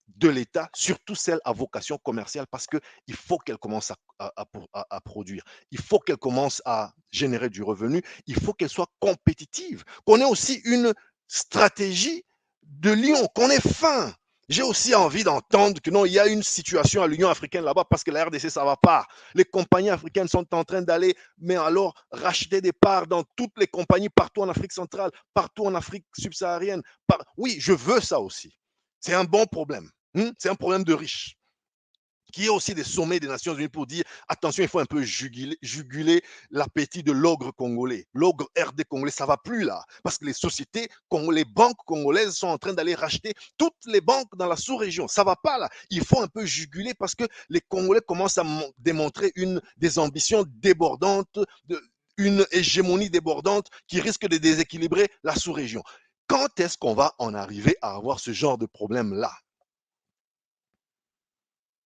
de l'État, surtout celles à vocation commerciale, parce qu'il faut qu'elles commencent à produire. Il faut qu'elles commencent à générer du revenu. Il faut qu'elles soient compétitives. Qu'on ait aussi une stratégie de lion, qu'on ait faim. J'ai aussi envie d'entendre que non, il y a une situation à l'Union africaine là-bas parce que la RDC, ça ne va pas. Les compagnies africaines sont en train d'aller, mais alors, racheter des parts dans toutes les compagnies partout en Afrique centrale, partout en Afrique subsaharienne. Oui, je veux ça aussi. C'est un bon problème. C'est un problème de riches. Qui est aussi des sommets des Nations Unies pour dire attention, il faut un peu juguler l'appétit de l'ogre congolais. L'ogre RD congolais, ça ne va plus là. Parce que les sociétés, les banques congolaises sont en train d'aller racheter toutes les banques dans la sous-région. Ça ne va pas là. Il faut un peu juguler parce que les Congolais commencent à démontrer des ambitions débordantes, une hégémonie débordante qui risque de déséquilibrer la sous-région. Quand est-ce qu'on va en arriver à avoir ce genre de problème-là?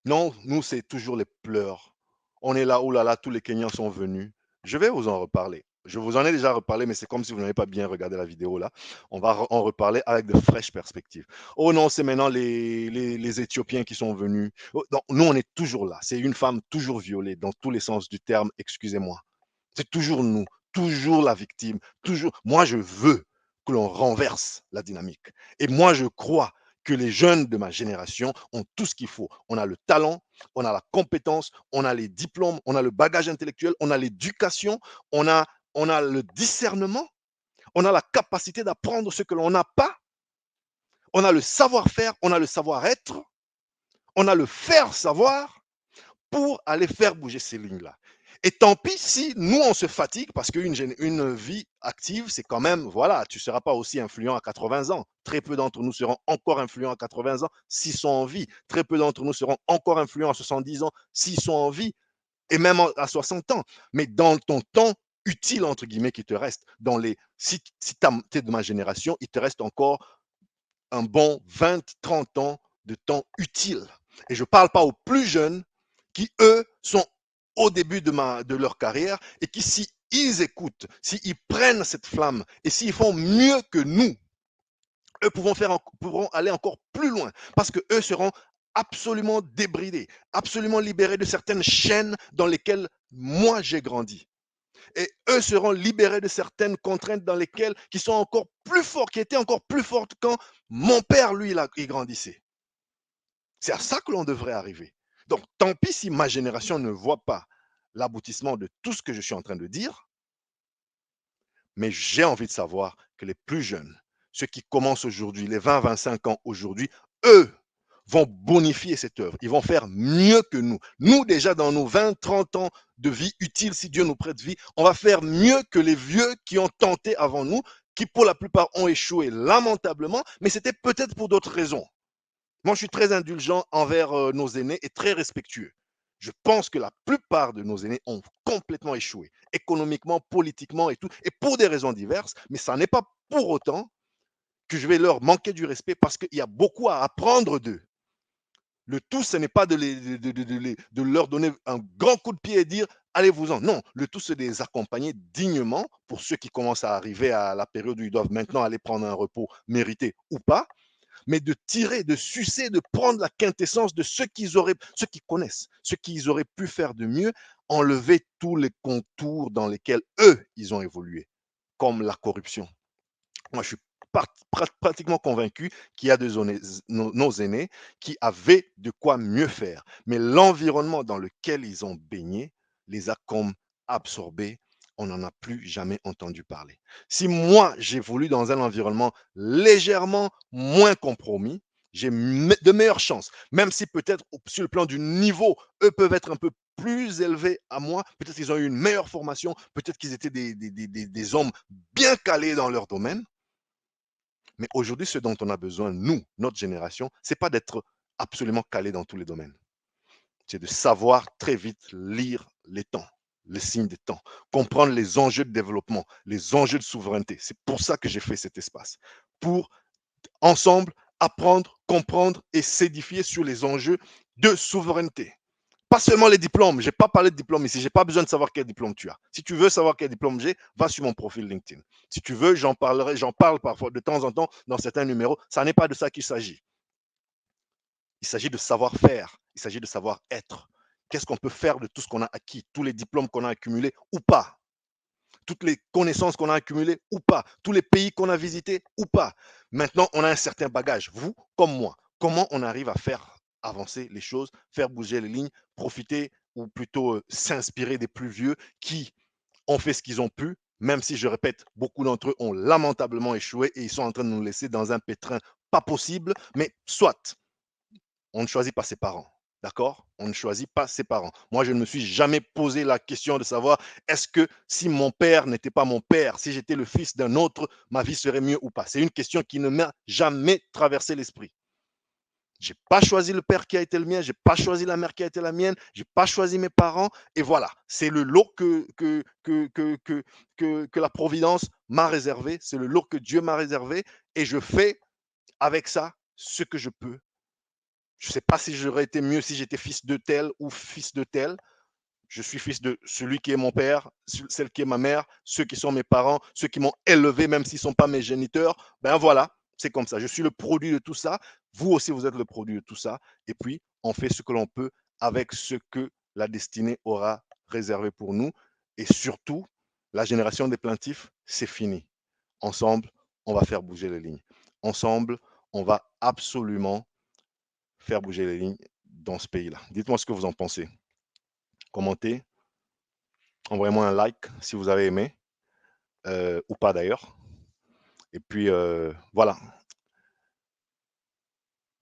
Non, nous, c'est toujours les pleurs. On est là, oh là là, tous les Kenyans sont venus. Je vais vous en reparler. Je vous en ai déjà reparlé, mais c'est comme si vous n'avez pas bien regardé la vidéo là. On va en reparler avec de fraîches perspectives. Oh non, c'est maintenant les Éthiopiens qui sont venus. Oh, non, nous, on est toujours là. C'est une femme toujours violée dans tous les sens du terme, excusez-moi. C'est toujours nous, toujours la victime, toujours. Moi, je veux que l'on renverse la dynamique. Et moi, je crois que les jeunes de ma génération ont tout ce qu'il faut. On a le talent, on a la compétence, on a les diplômes, on a le bagage intellectuel, on a l'éducation, on a, on a le discernement, on a la capacité d'apprendre ce que l'on n'a pas, on a le savoir-faire, on a le savoir-être, on a le faire savoir pour aller faire bouger ces lignes-là. Et tant pis si nous, on se fatigue parce qu'une vie active, c'est quand même, voilà, tu ne seras pas aussi influent à 80 ans. Très peu d'entre nous seront encore influents à 80 ans s'ils sont en vie. Très peu d'entre nous seront encore influents à 70 ans s'ils sont en vie. Et même à 60 ans. Mais dans ton temps utile, entre guillemets, qui te reste, si tu es de ma génération, il te reste encore un bon 20, 30 ans de temps utile. Et je ne parle pas aux plus jeunes qui, eux, sont au début de leur carrière et qui, si ils écoutent, s'ils prennent cette flamme et s'ils font mieux que nous, eux pourront aller encore plus loin parce que eux seront absolument débridés, absolument libérés de certaines chaînes dans lesquelles moi j'ai grandi. Et eux seront libérés de certaines contraintes dans lesquelles, qui sont encore plus fortes, qui étaient encore plus fortes quand mon père, lui, il grandissait. C'est à ça que l'on devrait arriver. Donc, tant pis si ma génération ne voit pas l'aboutissement de tout ce que je suis en train de dire, mais j'ai envie de savoir que les plus jeunes, ceux qui commencent aujourd'hui, les 20-25 ans aujourd'hui, eux vont bonifier cette œuvre. Ils vont faire mieux que nous. Nous, déjà, dans nos 20-30 ans de vie utile, si Dieu nous prête vie, on va faire mieux que les vieux qui ont tenté avant nous, qui pour la plupart ont échoué lamentablement, mais c'était peut-être pour d'autres raisons. Moi, je suis très indulgent envers nos aînés et très respectueux. Je pense que la plupart de nos aînés ont complètement échoué, économiquement, politiquement et tout, et pour des raisons diverses, mais ça n'est pas pour autant que je vais leur manquer du respect parce qu'il y a beaucoup à apprendre d'eux. Le tout, ce n'est pas de leur donner un grand coup de pied et dire allez-vous-en. Non, le tout, c'est de les accompagner dignement pour ceux qui commencent à arriver à la période où ils doivent maintenant aller prendre un repos mérité ou pas, mais de tirer, de sucer, de prendre la quintessence de ce ce qu'ils connaissent, ce qu'ils auraient pu faire de mieux, enlever tous les contours dans lesquels eux, ils ont évolué, comme la corruption. Moi, je suis pratiquement convaincu qu'il y a nos aînés qui avaient de quoi mieux faire, mais l'environnement dans lequel ils ont baigné les a comme absorbés. On n'en a plus jamais entendu parler. Si moi, j'évolue dans un environnement légèrement moins compromis, j'ai de meilleures chances, même si peut-être sur le plan du niveau, eux peuvent être un peu plus élevés à moi, peut-être qu'ils ont eu une meilleure formation, peut-être qu'ils étaient des hommes bien calés dans leur domaine. Mais aujourd'hui, ce dont on a besoin, nous, notre génération, c'est pas d'être absolument calé dans tous les domaines. C'est de savoir très vite lire les temps, les signes des temps, comprendre les enjeux de développement, les enjeux de souveraineté. C'est pour ça que j'ai fait cet espace. Pour ensemble apprendre, comprendre et s'édifier sur les enjeux de souveraineté. Pas seulement les diplômes. Je n'ai pas parlé de diplôme ici. Je n'ai pas besoin de savoir quel diplôme tu as. Si tu veux savoir quel diplôme j'ai, va sur mon profil LinkedIn. Si tu veux, j'en parlerai, j'en parle parfois de temps en temps dans certains numéros. Ça n'est pas de ça qu'il s'agit. Il s'agit de savoir-faire. Il s'agit de savoir-être. Qu'est-ce qu'on peut faire de tout ce qu'on a acquis, tous les diplômes qu'on a accumulés ou pas, toutes les connaissances qu'on a accumulées ou pas, tous les pays qu'on a visités ou pas. Maintenant, on a un certain bagage, vous comme moi. Comment on arrive à faire avancer les choses, faire bouger les lignes, profiter ou plutôt s'inspirer des plus vieux qui ont fait ce qu'ils ont pu, même si, je répète, beaucoup d'entre eux ont lamentablement échoué et ils sont en train de nous laisser dans un pétrin pas possible, mais soit on ne choisit pas ses parents. D'accord? On ne choisit pas ses parents. Moi, je ne me suis jamais posé la question de savoir est-ce que si mon père n'était pas mon père, si j'étais le fils d'un autre, ma vie serait mieux ou pas. C'est une question qui ne m'a jamais traversé l'esprit. J'ai pas choisi le père qui a été le mien, j'ai pas choisi la mère qui a été la mienne, j'ai pas choisi mes parents, et voilà, c'est le lot que la Providence m'a réservé, c'est le lot que Dieu m'a réservé, et je fais avec ça ce que je peux Je ne sais pas si j'aurais été mieux si j'étais fils de tel ou fils de tel. Je suis fils de celui qui est mon père, celle qui est ma mère, ceux qui sont mes parents, ceux qui m'ont élevé, même s'ils ne sont pas mes géniteurs. Ben voilà, c'est comme ça. Je suis le produit de tout ça. Vous aussi, vous êtes le produit de tout ça. Et puis, on fait ce que l'on peut avec ce que la destinée aura réservé pour nous. Et surtout, la génération des plaintifs, c'est fini. Ensemble, on va faire bouger les lignes. Ensemble, on va absolument faire bouger les lignes dans ce pays-là. Dites-moi ce que vous en pensez. Commentez, envoyez-moi un like si vous avez aimé, ou pas d'ailleurs. Et puis, voilà.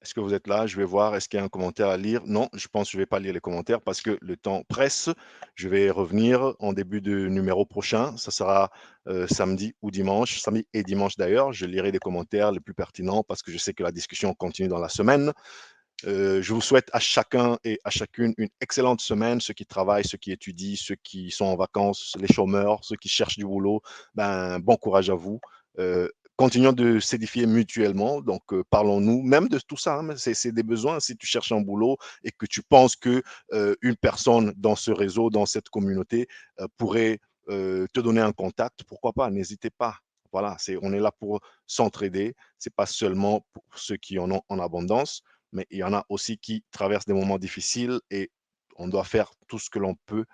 Est-ce que vous êtes là? Je vais voir. Est-ce qu'il y a un commentaire à lire? Non, je pense que je ne vais pas lire les commentaires parce que le temps presse. Je vais revenir en début de numéro prochain. Ça sera samedi ou dimanche, samedi et dimanche d'ailleurs. Je lirai les commentaires les plus pertinents parce que je sais que la discussion continue dans la semaine. Je vous souhaite à chacun et à chacune une excellente semaine. Ceux qui travaillent, ceux qui étudient, ceux qui sont en vacances, les chômeurs, ceux qui cherchent du boulot, ben, bon courage à vous. Continuons de s'édifier mutuellement. Donc, parlons-nous même de tout ça. Hein, c'est des besoins. Si tu cherches un boulot et que tu penses que une personne dans ce réseau, dans cette communauté, pourrait te donner un contact, pourquoi pas? N'hésitez pas. Voilà, on est là pour s'entraider. C'est pas seulement pour ceux qui en ont en abondance, mais il y en a aussi qui traversent des moments difficiles et on doit faire tout ce que l'on peut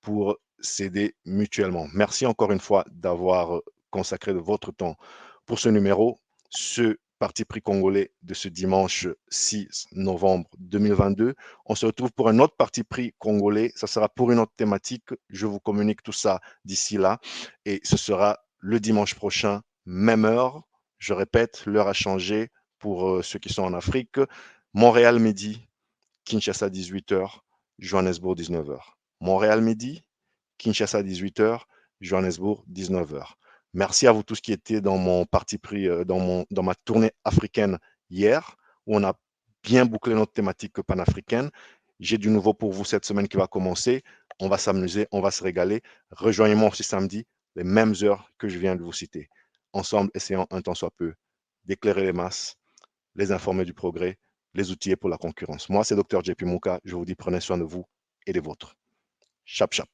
pour s'aider mutuellement. Merci encore une fois d'avoir consacré de votre temps pour ce numéro, ce parti pris congolais de ce dimanche 6 novembre 2022. On se retrouve pour un autre parti pris congolais. Ça sera pour une autre thématique. Je vous communique tout ça d'ici là. Et ce sera le dimanche prochain, même heure. Je répète, l'heure a changé pour ceux qui sont en Afrique. Montréal midi, Kinshasa 18h, Johannesburg 19h. Montréal midi, Kinshasa 18h, Johannesburg 19h. Merci à vous tous qui étaient dans mon parti pris, dans ma tournée africaine hier, où on a bien bouclé notre thématique panafricaine. J'ai du nouveau pour vous cette semaine qui va commencer. On va s'amuser, on va se régaler. Rejoignez-moi aussi samedi, les mêmes heures que je viens de vous citer. Ensemble, essayons un temps soit peu d'éclairer les masses, les informer du progrès, les outiller pour la concurrence. Moi, c'est Dr. JP Mouka. Je vous dis prenez soin de vous et des vôtres. Chap, chap.